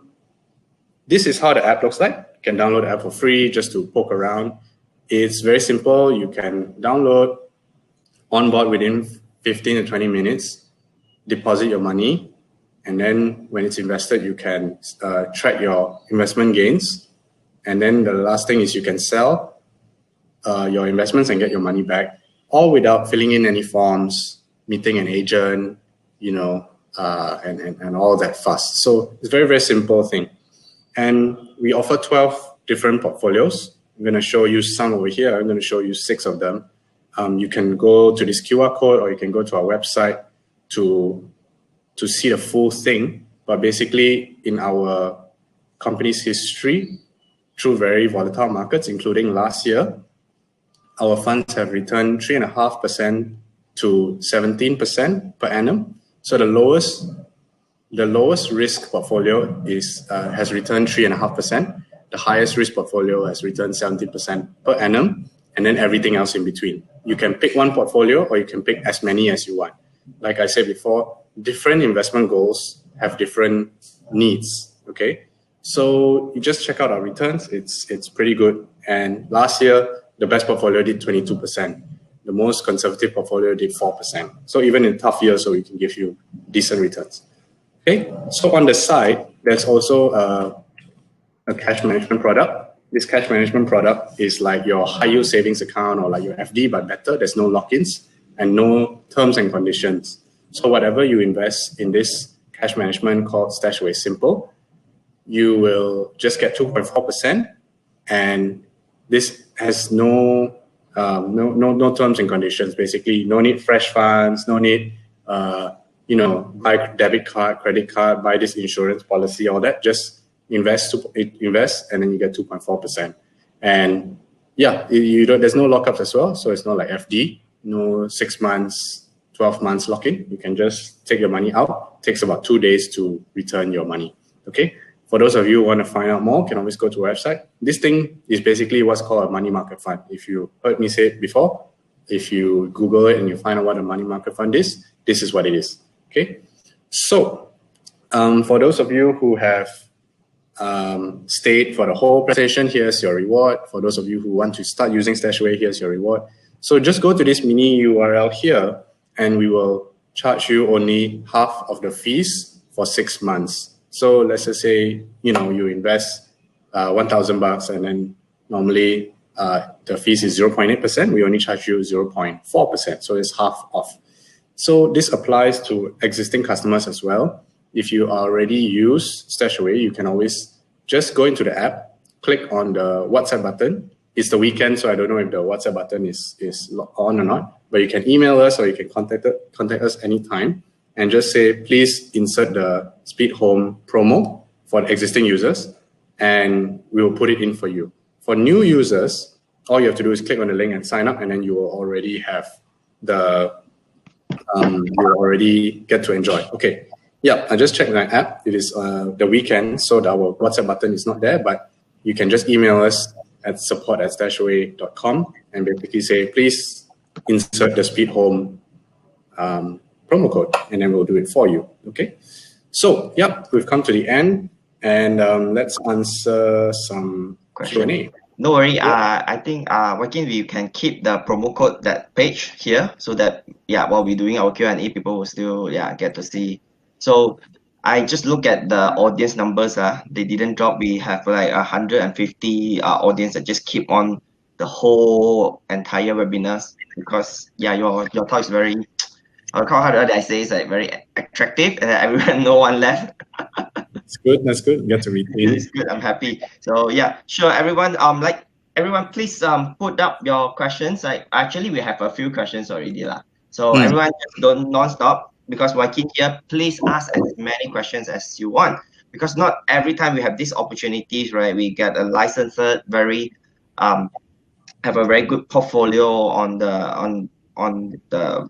this is how the app looks like. You can download the app for free just to poke around. It's very simple. You can download, onboard within 15 to 20 minutes, deposit your money, and then when it's invested, you can track your investment gains. And then the last thing is you can sell your investments and get your money back, all without filling in any forms, meeting an agent, and all that fuss. So it's a very, very simple thing. And we offer 12 different portfolios. I'm going to show you some over here. I'm going to show you 6 of them. You can go to this QR code, or you can go to our website to see the full thing. But basically, in our company's history, through very volatile markets, including last year, our funds have returned 3.5% to 17% per annum. So the lowest risk portfolio has returned 3.5%. The highest risk portfolio has returned 17% per annum, and then everything else in between. You can pick one portfolio, or you can pick as many as you want. Like I said before, different investment goals have different needs. Okay, so you just check out our returns. It's pretty good. And last year, the best portfolio did 22%. The most conservative portfolio did 4%. So even in tough years, so we can give you decent returns. Okay, so on the side, there's also a cash management product. This cash management product is like your high yield savings account or like your FD, but better. There's no lock-ins and no terms and conditions. So whatever you invest in this cash management called StashAway Simple, you will just get 2.4%, and this has no terms and conditions. Basically, no need fresh funds, no need buy debit card, credit card, buy this insurance policy, all that. Just invest, and then you get 2.4%. And yeah, there's no lockups as well, so it's not like FD, no 6 months, 12 months lock-in. You can just take your money out. It takes about 2 days to return your money. Okay. For those of you who want to find out more, you can always go to our website. This thing is basically what's called a money market fund. If you heard me say it before, if you Google it and you find out what a money market fund is, this is what it is. Okay. So for those of you who have stayed for the whole presentation, here's your reward. For those of you who want to start using StashAway, here's your reward. So just go to this mini URL here, and we will charge you only half of the fees for 6 months. So let's just say, you invest $1,000, and then normally the fees is 0.8%. We only charge you 0.4%. So it's half off. So this applies to existing customers as well. If you already use StashAway, you can always just go into the app, click on the WhatsApp button. It's the weekend, so I don't know if the WhatsApp button is on or not, but you can email us, or you can contact us anytime, and just say, please insert the Speed Home promo for the existing users, and we will put it in for you. For new users, all you have to do is click on the link and sign up, and then you will already have you will already get to enjoy. Okay. Yeah, I just checked my app. It is the weekend, so our WhatsApp button is not there, but you can just email us at support@stashaway.com and basically say, please insert the Speed Home promo code, and then we'll do it for you. Okay. So, yeah, we've come to the end, and let's answer some Q&A. No worry. I think Joaquin, we can keep the promo code, that page here, so that while we're doing our Q&A, people will still get to see. So I just look at the audience numbers. They didn't drop. We have like 150 audience that just keep on the whole entire webinars, because your talk is very, how did I say, it's like very attractive, and everyone, no one left. It's good. That's good. Get to retain. It's good. I'm happy. So sure, everyone. Everyone, please put up your questions. Actually, we have a few questions already, lah. So everyone, just don't non-stop, because Joaquin here, please ask as many questions as you want, because not every time we have these opportunities, right? We get a licensed, have a very good portfolio on the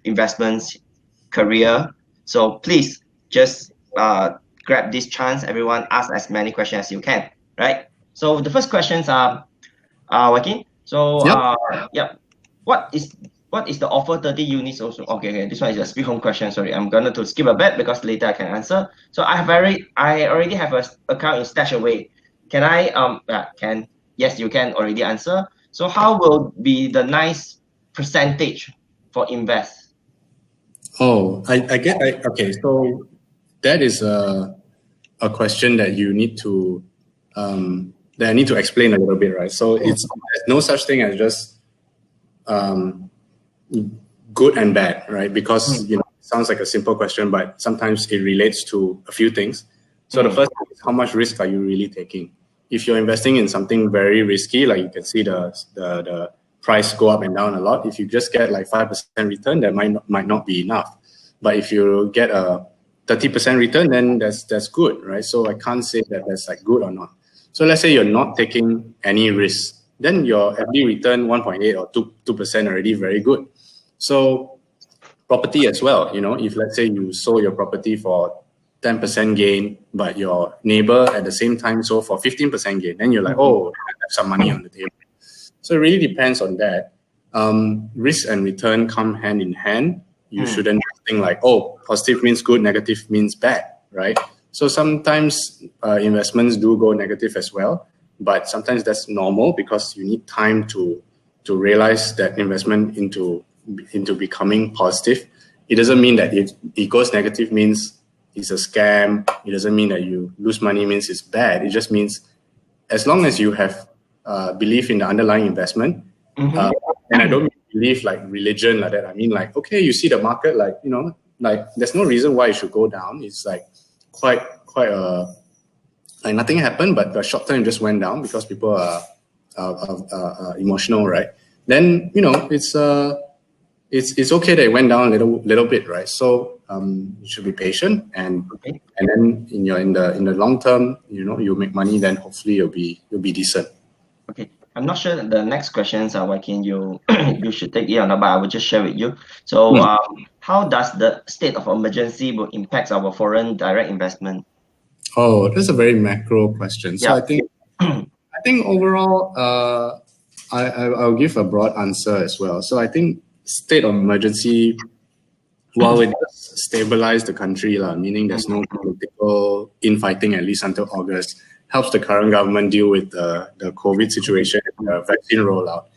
investments career. So please just grab this chance. Everyone, ask as many questions as you can, right? So the first questions are, Joaquin. So what is the offer 30 units also? Okay, this one is a Speed Home question. Sorry, I'm gonna to skip a bit because later I can answer. So I already have an account in StashAway. Can I yes, you can already answer. So how will be the nice percentage for invest? Oh, I get. Okay, so that is a question that you need to that I need to explain a little bit, right? So it's there's no such thing as just good and bad, right? Because it sounds like a simple question, but sometimes it relates to a few things. So the first thing is, how much risk are you really taking? If you're investing in something very risky, like you can see the price go up and down a lot, if you just get like 5% return, that might not be enough. But if you get a 30% return, then that's good, right? So I can't say that that's like good or not. So let's say you're not taking any risk, then your FD return 1.8 or 2% already very good. So property as well, if let's say you sold your property for 10% gain, but your neighbor at the same time sold for 15% gain, then you're like, oh, I have some money on the table. So it really depends on that. Risk and return come hand in hand. You shouldn't think like, oh, positive means good, negative means bad, right? So sometimes investments do go negative as well, but sometimes that's normal because you need time to realize that investment into becoming positive. It doesn't mean that if it goes negative means it's a scam. It doesn't mean that you lose money means it's bad. It just means as long as you have belief in the underlying investment, and I don't believe like religion like that. I mean like, okay, you see the market like, like there's no reason why it should go down. It's like quite like nothing happened, but the short term just went down because people are emotional, right? Then it's okay that it went down a little bit, right? So you should be patient, and then in the long term, you make money. Then hopefully you'll be decent. Okay, I'm not sure the next questions are working. You should take it or not, but I will just share with you. So how does the state of emergency will impact our foreign direct investment? Oh, that's a very macro question. So I think overall, I'll give a broad answer as well. So I think state of emergency, while it does stabilize the country, meaning there's no political infighting at least until August, helps the current government deal with the COVID situation and the vaccine rollout.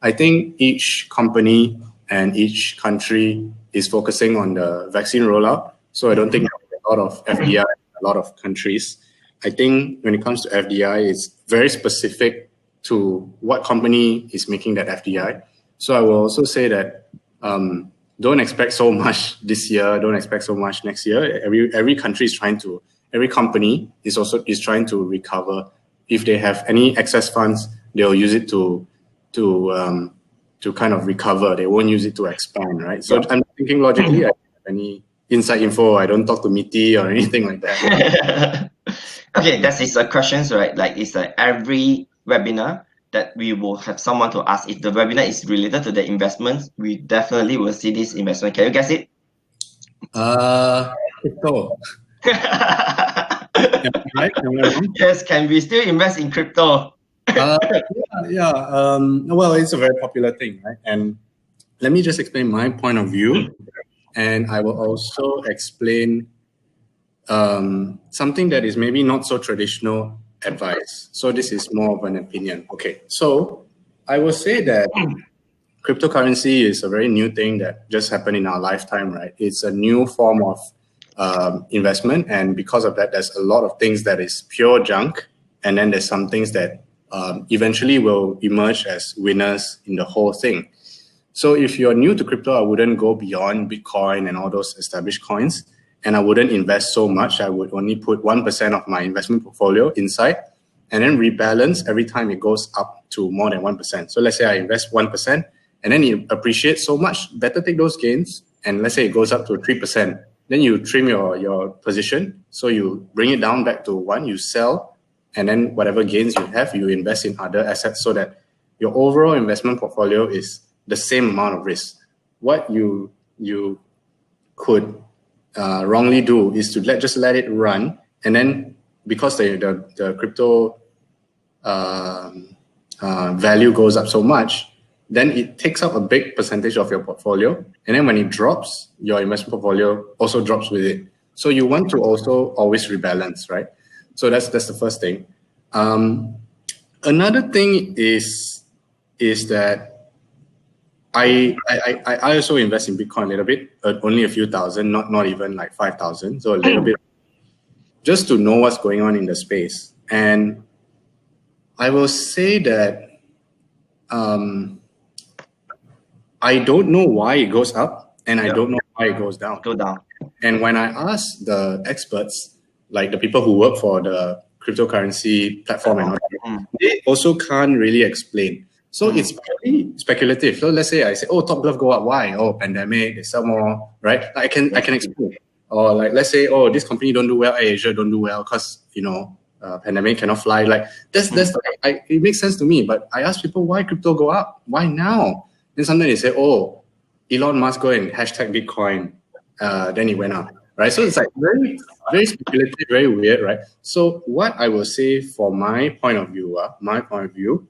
I think each company and each country is focusing on the vaccine rollout. So I don't think there's a lot of FDI in a lot of countries. I think when it comes to FDI, it's very specific to what company is making that FDI. So I will also say that don't expect so much this year. Don't expect so much next year. Every country is every company is trying to recover. If they have any excess funds, they'll use it to kind of recover. They won't use it to expand, right? So I'm thinking logically. I don't have any inside info. I don't talk to Miti or anything like that. Okay, that is a questions, right? Like it's like every webinar that we will have someone to ask if the webinar is related to the investments. We definitely will see this investment. Can you guess it? Crypto. Right? Yes, can we still invest in crypto? Well, it's a very popular thing, right? And let me just explain my point of view, and I will also explain something that is maybe not so traditional advice. So this is more of an opinion. Okay, so I will say that cryptocurrency is a very new thing that just happened in our lifetime, right? It's a new form of investment, and because of that, there's a lot of things that is pure junk, and then there's some things that eventually will emerge as winners in the whole thing. So if you're new to crypto, I wouldn't go beyond Bitcoin and all those established coins, and I wouldn't invest so much. I would only put 1% of my investment portfolio inside and then rebalance every time it goes up to more than 1%. So let's say I invest 1% and then it appreciates so much, better take those gains. And let's say it goes up to 3%. Then you trim your position. So you bring it down back to 1, you sell, and then whatever gains you have, you invest in other assets so that your overall investment portfolio is the same amount of risk. What you could wrongly do is to just let it run, and then because the crypto value goes up so much, then it takes up a big percentage of your portfolio, and then when it drops, your investment portfolio also drops with it. So you want to also always rebalance, right? So that's the first thing. Another thing is that I also invest in Bitcoin a little bit, only a few thousand, not even like 5,000. So a little bit, just to know what's going on in the space. And I will say that I don't know why it goes up, and I don't know why it goes down. Go down. And when I ask the experts, like the people who work for the cryptocurrency platform and all that, they also can't really explain. So it's very speculative. So let's say I say, oh, Top Glove go up. Why? Oh, pandemic, they sell more, right? I can explain. Or like, let's say, oh, this company don't do well, Asia don't do well because, pandemic cannot fly. Like it makes sense to me. But I ask people, why crypto go up? Why now? Then sometimes they say, oh, Elon Musk go and hashtag Bitcoin. Then it went up, right? So it's like very, very speculative, very weird, right? So what I will say for my point of view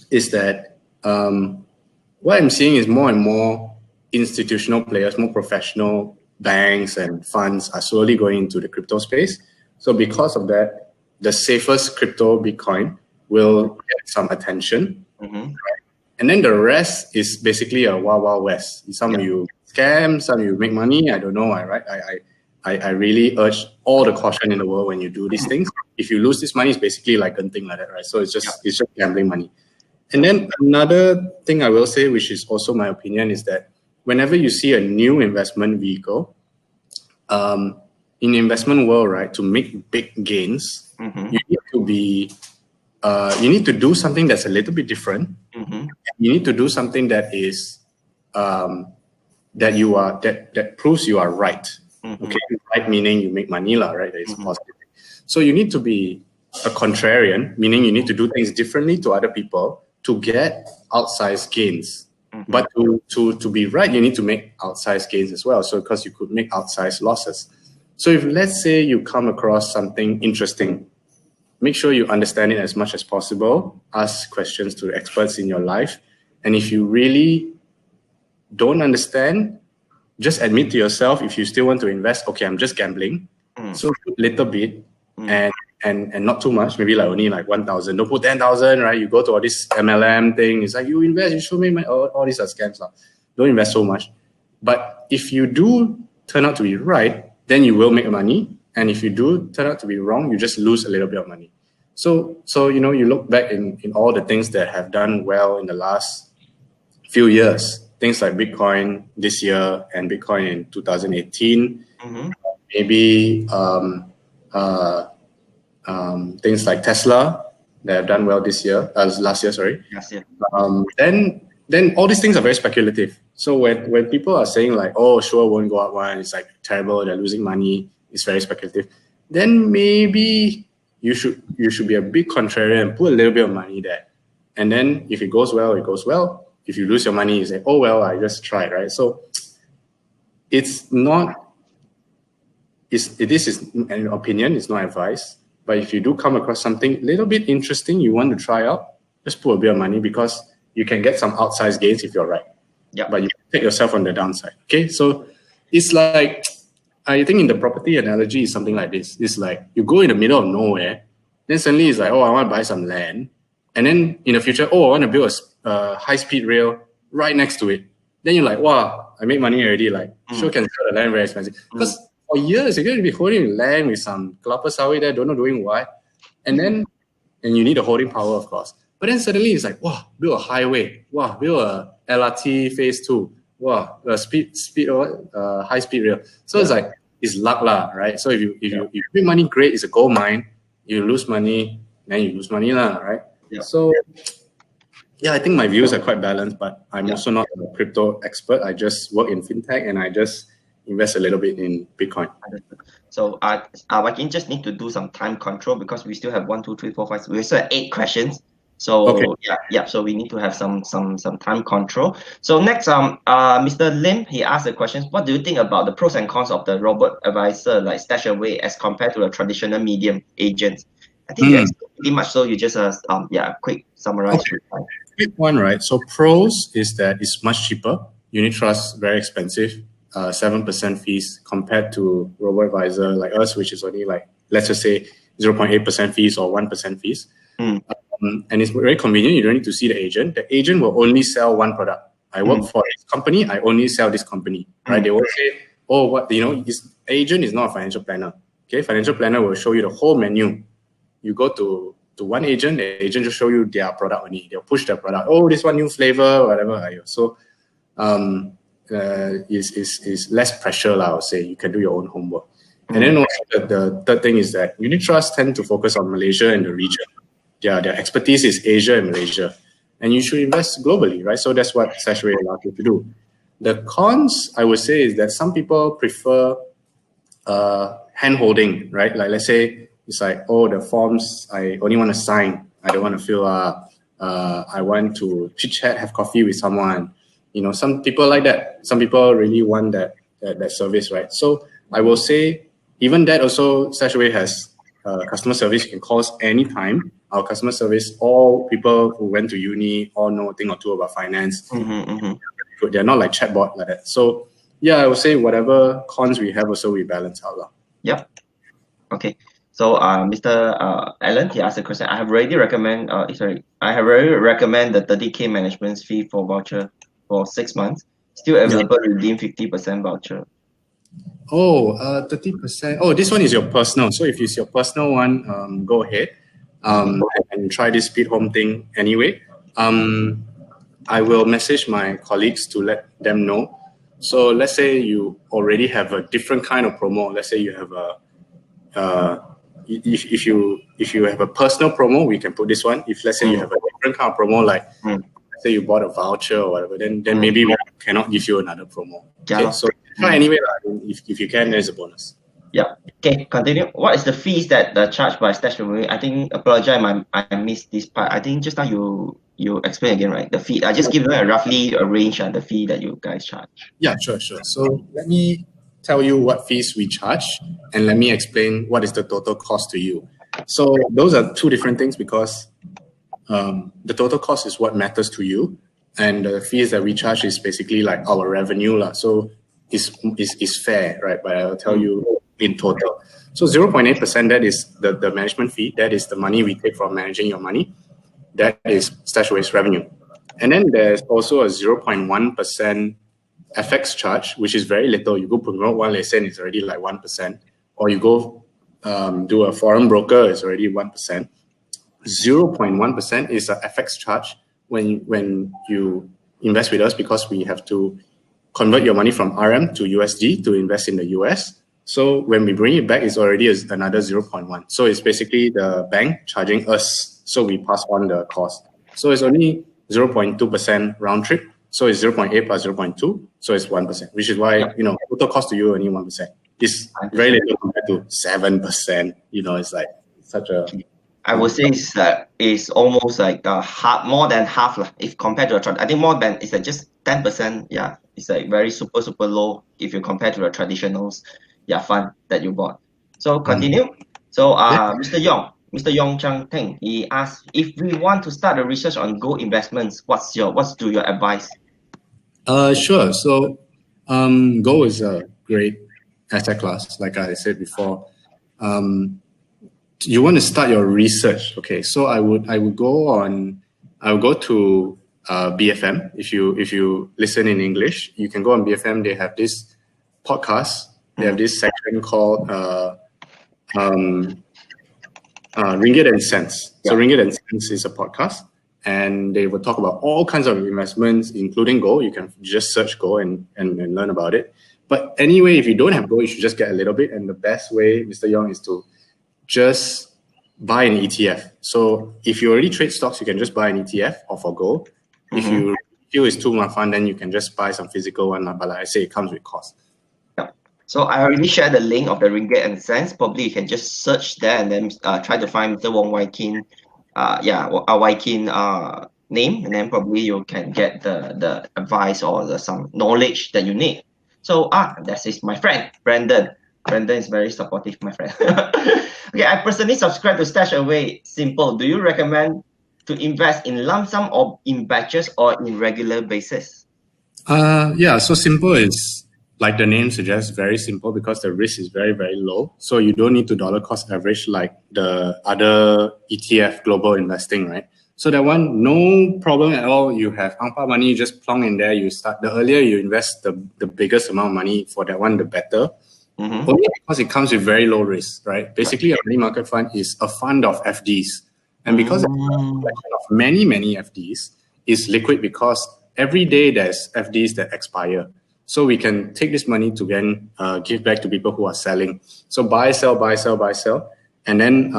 is that what I'm seeing is more and more institutional players, more professional banks and funds are slowly going into the crypto space. So because of that, the safest crypto, Bitcoin, will get some attention. Right? And then the rest is basically a wild, wild west. Some you scam, some you make money. I don't know, right? I really urge all the caution in the world when you do these things. If you lose this money, it's basically like a thing like that, right? So it's just gambling money. And then another thing I will say, which is also my opinion, is that whenever you see a new investment vehicle, in the investment world, right, to make big gains, you need to be, you need to do something that's a little bit different. You need to do something that is that proves you are right. Okay, right meaning you make money, right? That is positive. So you need to be a contrarian, meaning you need to do things differently to other people to get outsized gains. But to be right, you need to make outsized gains as well. So because you could make outsized losses. So if let's say you come across something interesting, make sure you understand it as much as possible. Ask questions to experts in your life. And if you really don't understand, just admit to yourself, if you still want to invest, okay, I'm just gambling. So a little bit and not too much, maybe like only like 1,000. Don't put 10,000, right? You go to all this MLM thing. It's like you invest, you should make money. All these are scams. Don't invest so much. But if you do turn out to be right, then you will make money. And if you do turn out to be wrong, you just lose a little bit of money. So you look back in all the things that have done well in the last few years, things like Bitcoin this year and Bitcoin in 2018, maybe things like Tesla that have done well last year. Last year. Then all these things are very speculative. So when people are saying like, oh, sure, won't go up one, it's like terrible, they're losing money, it's very speculative. Then maybe you should be a big contrarian and put a little bit of money there. And then if it goes well, it goes well. If you lose your money, you say, oh, well, I just tried, right? So this is an opinion, it's not advice. But if you do come across something a little bit interesting you want to try out, just put a bit of money because you can get some outsized gains if you're right. Yeah. But you take yourself on the downside. Okay, so it's like, I think in the property analogy is something like this. It's like you go in the middle of nowhere, then suddenly it's like, oh, I want to buy some land. And then in the future, oh, I want to build a high-speed rail right next to it. Then you're like, wow, I make money already. Like, sure can sell the land very expensive. Because for years, you're going to be holding land with some kelapa sawit there, don't know doing what. And you need a holding power, of course. But then suddenly it's like, wow, build a highway. Wow, build a LRT phase 2. Wow, high-speed rail. So it's like, it's luck lah, right? So if you make money, great, it's a gold mine. You lose money, then you lose money lah, right? Yeah. So yeah, I think my views are quite balanced, but I'm also not a crypto expert. I just work in fintech and I just invest a little bit in Bitcoin. So I just need to do some time control because we still have 1, 2, 3, 4, 5. We still have 8 questions. So so we need to have some time control. So next, Mr. Lim, he asked the questions. What do you think about the pros and cons of the robot-advisor like StashAway as compared to the traditional medium agents? I think that's pretty much so. You just quick summarize. Okay. Quick one, right? So pros is that it's much cheaper. Unit trust very expensive. 7% fees compared to robo-advisor like us, which is only like, let's just say 0.8% fees or 1% fees. And it's very convenient. You don't need to see the agent. The agent will only sell one product. I work for this company. I only sell this company, right? They won't say, oh, this agent is not a financial planner. Okay, financial planner will show you the whole menu. You go to one agent, the agent just show you their product only. They'll push their product. Oh, this one new flavor, whatever. So is less pressure, I would say. You can do your own homework. And then also the third thing is that unit trusts tend to focus on Malaysia and the region. Their expertise is Asia and Malaysia. And you should invest globally, right? So that's what StashAway allows you to do. The cons, I would say, is that some people prefer hand-holding, right? Like, let's say it's like, oh, the forms, I only want to sign. I don't want to fill up. I want to chit-chat, have coffee with someone. You know, some people like that. Some people really want that service, right? So I will say, even that also, StashAway has customer service. You can call us anytime. Our customer service, all people who went to uni all know a thing or two about finance. They're not like chatbot like that. So yeah, I would say whatever cons we have also we balance out. Yep. Okay. So Mr. Alan, he asked a question. I have already recommend the 30K management fee for voucher for 6 months. Still available, redeem 50% voucher. Oh, 30%. Oh, this one is your personal. So if it's your personal one, go ahead. And try this speed home thing anyway. I will message my colleagues to let them know. So let's say you already have a different kind of promo. Let's say you have if you have a personal promo, we can put this one. If let's say you have a different kind of promo, like let's say you bought a voucher or whatever, then maybe we cannot give you another promo. Okay, so try anyway. If you can, there's a bonus. Yeah. Okay, continue. What is the fees that are charged by StashAway? I think, apologize, I missed this part. I think just now you explain again, right? The fee. I just give them roughly a range and the fee that you guys charge. Yeah, sure. So let me tell you what fees we charge, and let me explain what is the total cost to you. So those are two different things because the total cost is what matters to you, and the fees that we charge is basically like our revenue, so is fair, right? But I'll tell you in total. So 0.8%, that is the management fee. That is the money we take from managing your money. That is StashAway's revenue. And then there's also a 0.1% FX charge, which is very little. You go promote one lesson, it's already like 1%. Or you go do a foreign broker, it's already 1%. 0.1% is an FX charge when you invest with us, because we have to convert your money from RM to USD to invest in the US. So when we bring it back, it's already another 0.1. So it's basically the bank charging us, so we pass on the cost. So it's only 0.2% round trip. So it's 0.8 plus 0.2, so it's 1%, which is why, total cost to you only 1%. It's very little compared to 7%. It's like such a... I would say it's almost like more than half if compared to I think more than, it's like just 10%. Yeah, it's like very super low if you compare to the traditionals fund that you bought. So continue. So Mr. Yong Chang Teng, he asked, if we want to start a research on gold investments, what's your advice? Sure. So gold is a great asset class, like I said before. You want to start your research, okay? So I would go to BFM. If you listen in English, you can go on BFM. They have this podcast. They have this section called Ringgit and Cents. So Ringgit and Cents is a podcast, and they will talk about all kinds of investments, including gold. You can just search gold and learn about it. But anyway, if you don't have gold, you should just get a little bit. And the best way, Mr. Yong, is to just buy an ETF. So if you already trade stocks, you can just buy an ETF or for gold. If you feel it's too much fun, then you can just buy some physical one. But like I say, it comes with cost. So I already shared the link of the Ringgit and Cents. Probably you can just search there and then try to find Mr. Wong Wai Kin, Wai Kin name, and then probably you can get the advice or some knowledge that you need. So that is my friend Brandon. Brandon is very supportive, my friend. Okay, I personally subscribe to StashAway. Simple. Do you recommend to invest in lump sum or in batches or in regular basis? So simple is, like the name suggests, very simple, because the risk is very, very low. So you don't need to dollar cost average like the other ETF global investing, right? So that one, no problem at all. You have angpa money, you just plonk in there. You start, the earlier you invest, the biggest amount of money for that one, the better. Only because it comes with very low risk, right? Basically, a money market fund is a fund of FDs. And because of many, many FDs, is liquid because every day there's FDs that expire. So we can take this money to then give back to people who are selling. So buy, sell, buy, sell, buy, sell. And then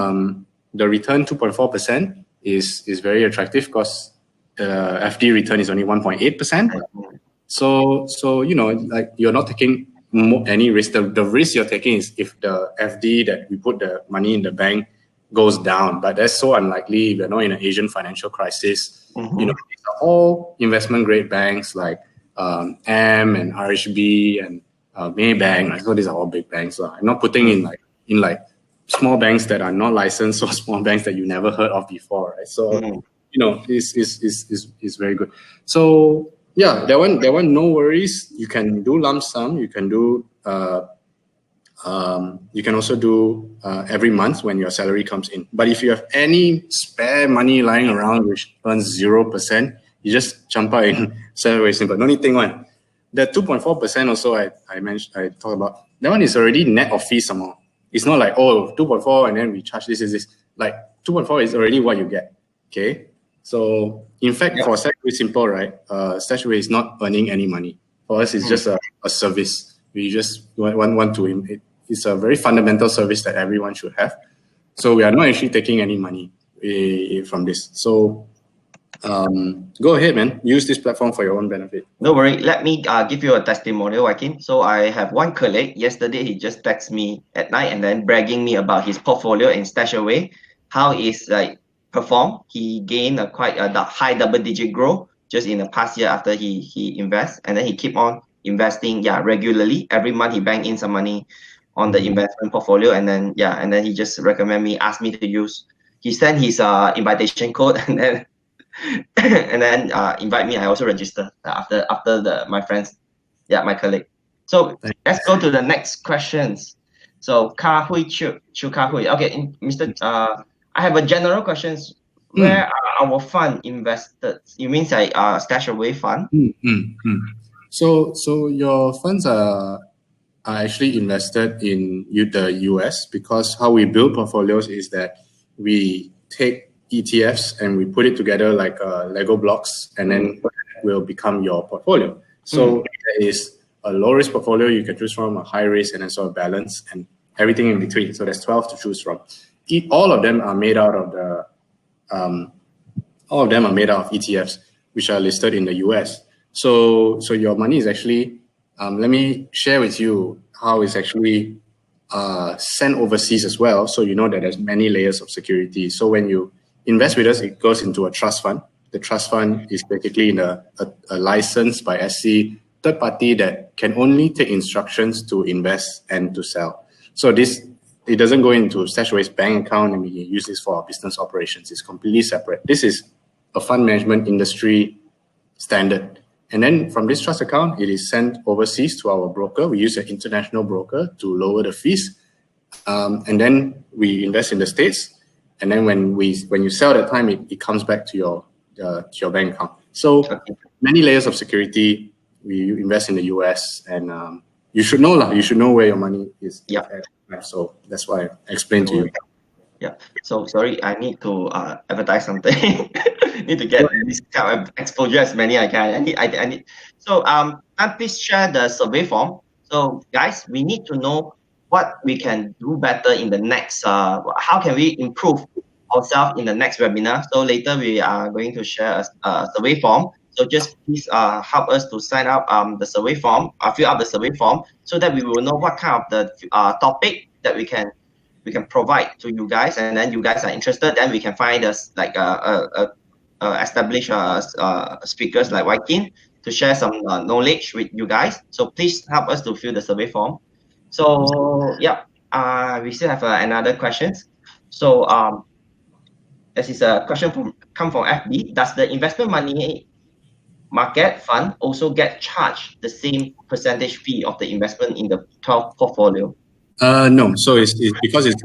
the return 2.4% is very attractive because FD return is only 1.8%. So like you're not taking any risk. The risk you're taking is if the FD that we put the money in the bank goes down, but that's so unlikely. We're not in an Asian financial crisis. These are all investment grade banks like M and RHB and Maybank. Right? So these are all big banks. I'm not putting in like small banks that are not licensed or small banks that you never heard of before. Right? So is very good. So yeah, that one no worries. You can do lump sum. You can do you can also do every month when your salary comes in. But if you have any spare money lying around which earns 0%, you just jump out in StashAway Simple. No need think one. The 2.4% also I talked about, that one is already net of fees somehow. It's not like 2.4 and then we charge this. Like 2.4 is already what you get. Okay. So in fact, for StashAway Simple, right, StashAway is not earning any money. For us, it's just a service. We just want to. It's a very fundamental service that everyone should have. So we are not actually taking any money from this. So go ahead, man. Use this platform for your own benefit. No worry. Let me give you a testimonial, Joaquin. So I have one colleague. Yesterday, he just texted me at night and then bragging me about his portfolio in StashAway, how it's like performed. He gained quite a high double-digit growth just in the past year after he invests, and then he keep on investing regularly. Every month he bank in some money on the investment portfolio, and then he just asked me to use. He sent his invitation code and then invite me. I also register after my friends, my colleague. So let's go to the next questions. So Ka Hui Chu Ka Hui. Okay, Mr. I have a general questions. Where are our fund invested? You mean like StashAway fund? So your funds are actually invested in the US, because how we build portfolios is that we take ETFs and we put it together like Lego blocks, and then that will become your portfolio. So there is a low risk portfolio you can choose from, a high risk, and then sort of balance, and everything in between. So there's 12 to choose from. All of them are made out of ETFs, which are listed in the US. So your money is actually, let me share with you how it's actually sent overseas as well. So you know that there's many layers of security. So when you invest with us, it goes into a trust fund. The trust fund is basically in a license by SC third party that can only take instructions to invest and to sell. So it doesn't go into StashAway's bank account and we use this for our business operations. It's completely separate. This is a fund management industry standard. And then from this trust account, it is sent overseas to our broker. We use an international broker to lower the fees. And then we invest in the States. And then when you sell that time, it comes back to your bank account. So many layers of security. We invest in the US, and you should know You should know where your money is. So that's why I explained to you. Yeah. So sorry, I need to advertise something. Need to get this kind of exposure as many I can. I need. So please share the survey form. So guys, we need to know what we can do better in the next. How can we improve ourselves in the next webinar? So later we are going to share a survey form. So just please help us to sign up the survey form, fill out the survey form, so that we will know what kind of the topic that we can provide to you guys, and then you guys are interested, then we can find us like established speakers like Joaquin to share some knowledge with you guys. So please help us to fill the survey form. So we still have another questions. So this is a question come from FB. Does the investment money market fund also get charged the same percentage fee of the investment in the 12 portfolio? No, so it's because it's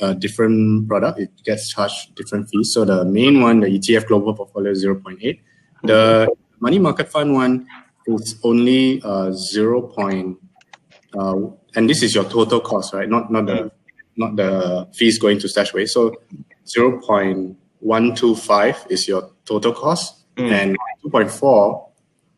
a different product, it gets charged different fees. So the main one, the ETF Global Portfolio, is 0.8. The money market fund one is only 0. And this is your total cost, right? Not the fees going to StashAway. So 0.125 is your total cost, and 2.4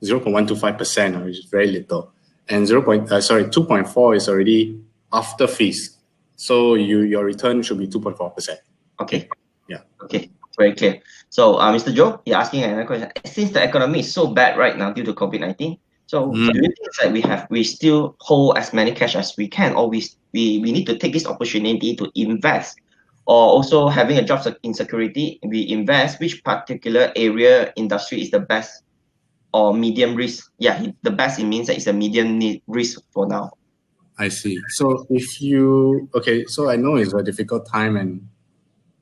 0.125%, which is very little. And 2.4 is already after fees. So your return should be 2.4%. Okay. Yeah. Okay. Very clear. So, Mr. Joe, you're asking another question. Since the economy is so bad right now due to COVID-19, so do you think it's like we still hold as many cash as we can, or we need to take this opportunity to invest, or also having a job insecurity, we invest which particular area industry is the best or medium risk? Yeah, the best, it means that it's a medium risk for now. I see. So so I know it's a difficult time and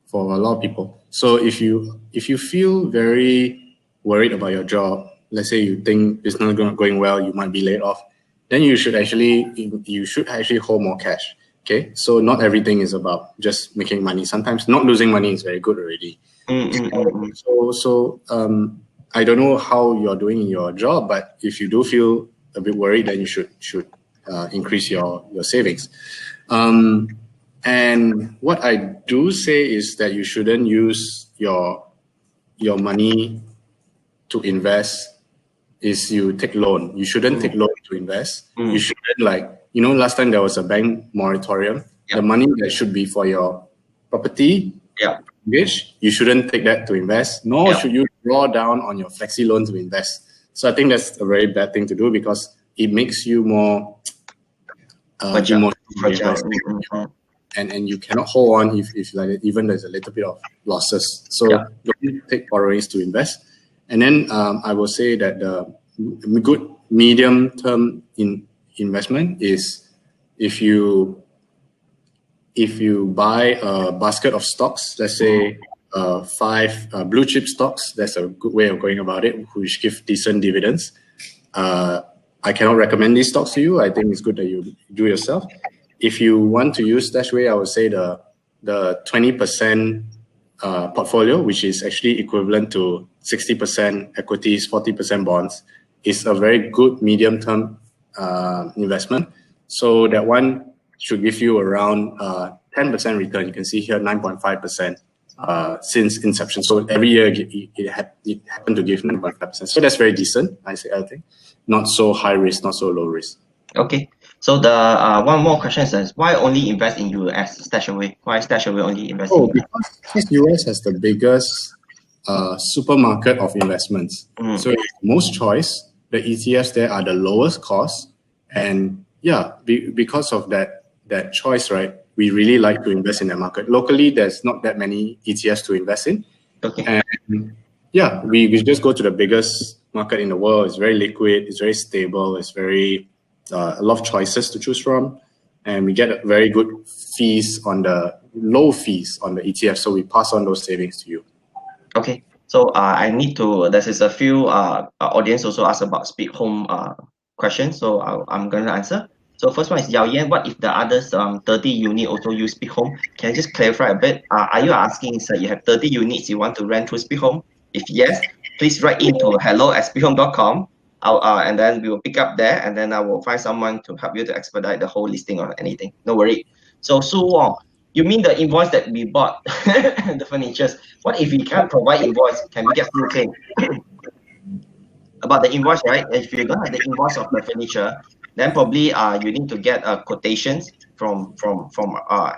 for a lot of people. So if you feel very worried about your job, let's say you think it's not going well, you might be laid off, then you should actually hold more cash. Okay, so not everything is about just making money. Sometimes not losing money is very good already. So I don't know how you're doing in your job, but if you do feel a bit worried, then you should increase your savings. And what I do say is that you shouldn't use your money to invest. Is you take loan. You shouldn't take loan to invest. You shouldn't, last time there was a bank moratorium. The money that should be for your property, mortgage, you shouldn't take that to invest, nor should you draw down on your flexi loan to invest. So I think that's a very bad thing to do because it makes you more emotional. And you cannot hold on if like even there's a little bit of losses. So don't take borrowings to invest. And then I will say that the good medium term investment is if you buy a basket of stocks, let's say 5 blue chip stocks, that's a good way of going about it, which give decent dividends. I cannot recommend these stocks to you. I think it's good that you do yourself. If you want to use StashAway, I would say the 20% portfolio, which is actually equivalent to 60% equities, 40% bonds, is a very good medium-term investment. So that one should give you around 10% return. You can see here 9.5% since inception. So every year it happened to give 9.5%. So that's very decent, I think. Not so high risk, not so low risk. Okay. So the one more question is why only invest in US StashAway? Why StashAway only invest in US? Because US has the biggest supermarket of investments. So it's most choice. The ETFs there are the lowest cost, and because of that choice, right? We really like to invest in that market. Locally, there's not that many ETFs to invest in. Okay. And we just go to the biggest market in the world. It's very liquid. It's very stable. It's very a lot of choices to choose from, and we get very good low fees on the ETF. So we pass on those savings to you. Okay. So there's a few audience also asked about speed home questions. So I'm going to answer. So first one is Yao Yan, what if the others 30 unit also use speed home? Can you just clarify a bit? Are you asking that you have 30 units you want to rent through speed home? If yes, please write into hello@speedhome.com. And then we will pick up there, and then I will find someone to help you to expedite the whole listing or anything. No worry. So Su Wong, you mean the invoice that we bought, the furnitures? What if we can't provide invoice? Can we get full claim? About the invoice, right? If you don't have the invoice of the furniture, then probably you need to get quotations from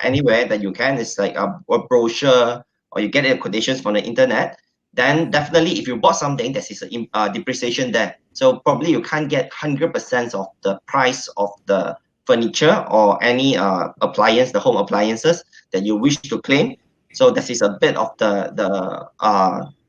anywhere that you can. It's like a brochure, or you get quotations from the internet. Then definitely if you bought something that is a depreciation there, so probably you can't get 100% of the price of the furniture or any appliance, the home appliances that you wish to claim. So this is a bit of the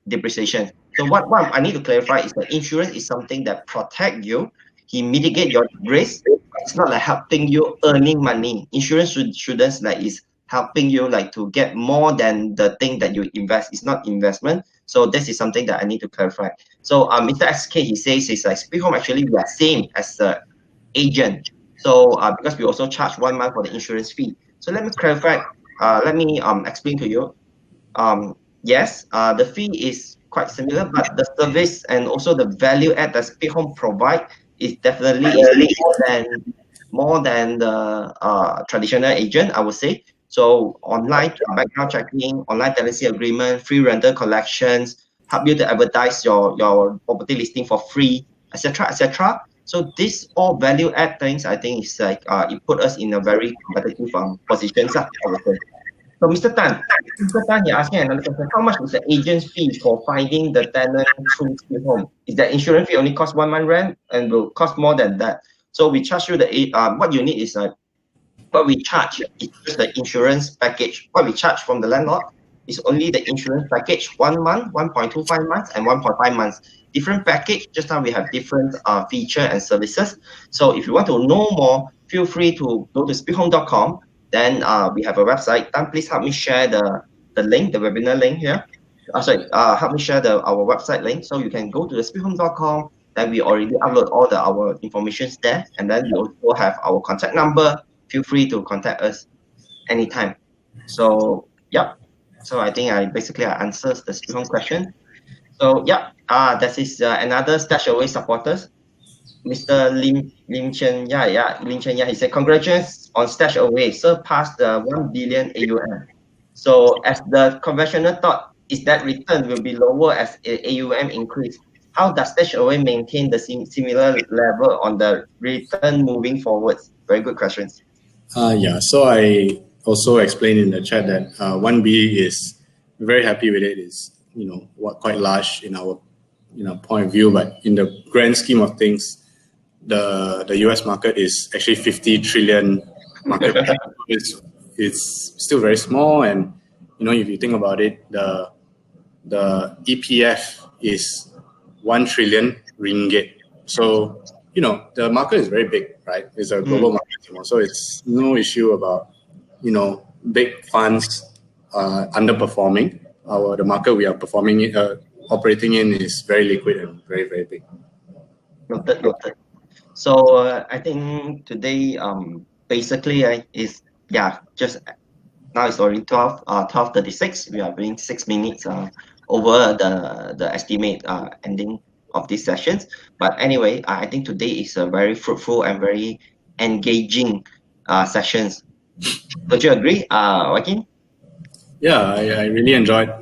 depreciation. So what I need to clarify is that insurance is something that protect you. He mitigate your risk. It's not like helping you earning money. Insurance shouldn't is helping you to get more than the thing that you invest. It's not investment. So this is something that I need to clarify. So Mr. SK, he says it's like Speed Home actually we are same as the agent. So because we also charge 1 month for the insurance fee. So let me clarify. Let me explain to you. Yes, the fee is quite similar, but the service and also the value add that Speed Home provide is definitely more than the traditional agent, I would say. So online background checking, online tenancy agreement, free rental collections, help you to advertise your property listing for free. etc., etc. So this all value add things, I think, is like it put us in a very competitive position. I would say. So Mr. Tan, you're asking another question. How much is the agent's fee for finding the tenant through Speed Home? Is the insurance fee only cost 1 month rent and will cost more than that? So we charge you what you need is what we charge is just the insurance package. What we charge from the landlord is only the insurance package, 1 month, 1.25 months, and 1.5 months. Different package. Just now we have different feature and services. So if you want to know more, feel free to go to speedhome.com. Then we have a website. Then please help me share the link, the webinar link here. Help me share our website link. So you can go to the speedhome.com. Then we already upload all our informations there. And then we also have our contact number. Feel free to contact us anytime. So, yeah. So I think I basically answers the Speed Home question. So, yeah. That is another StashAway supporters. Mr. Lim Chen Ya, he said, congratulations on StashAway, surpassed the 1 billion AUM. So as the conventional thought is that return will be lower as AUM increase. How does StashAway maintain the similar level on the return moving forwards? Very good questions. So I also explained in the chat that 1B is very happy with it. It's quite large in our point of view, but in the grand scheme of things, the US market is actually 50 trillion market. It's still very small, and if you think about it, the EPF is 1 trillion ringgit. So the market is very big, right? It's a global market, so it's no issue about big funds underperforming. The market we are operating in is very liquid and very, very big. Noted. So I think today basically is just now it's already 12:36. We are doing 6 minutes over the estimate ending of these sessions. But anyway, I think today is a very fruitful and very engaging sessions. Don't you agree, Joaquin? Yeah, I really enjoyed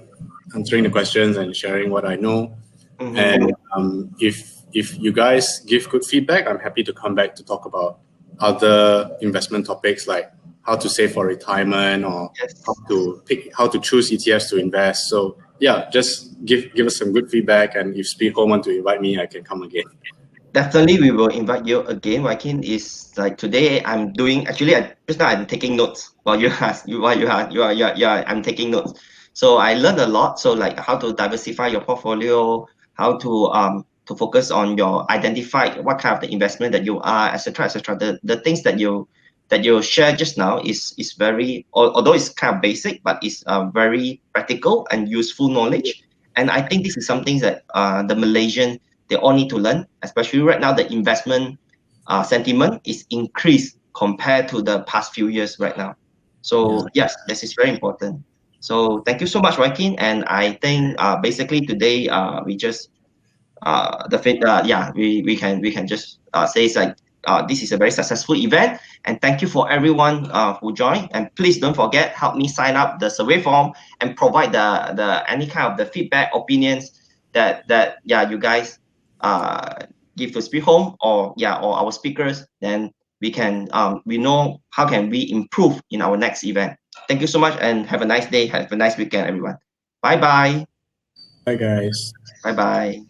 answering the questions and sharing what I know. And if you guys give good feedback, I'm happy to come back to talk about other investment topics like how to save for retirement or how to choose ETFs to invest. So yeah, just give us some good feedback, and if Speed Home want to invite me, I can come again. Definitely, we will invite you again. Joaquin, is like today I'm doing just now I'm taking notes while I'm taking notes. So I learned a lot. So like how to diversify your portfolio, how to focus on identify what kind of the investment that you are, etc., etc. The things that you share just now is very, although it's kind of basic, but it's very practical and useful knowledge. And I think this is something that the Malaysian, they all need to learn, especially right now. The investment sentiment is increased compared to the past few years right now. So yes, this is very important. So thank you so much, Joaquin. And I think basically today we just we can just say it's like this is a very successful event, and thank you for everyone who joined. And please don't forget, help me sign up the survey form and provide the any kind of the feedback, opinions that you guys give to Speak Home or our speakers. Then we can we know how can we improve in our next event. Thank you so much, and have a nice day. Have a nice weekend, everyone. Bye bye. Bye guys. Bye bye.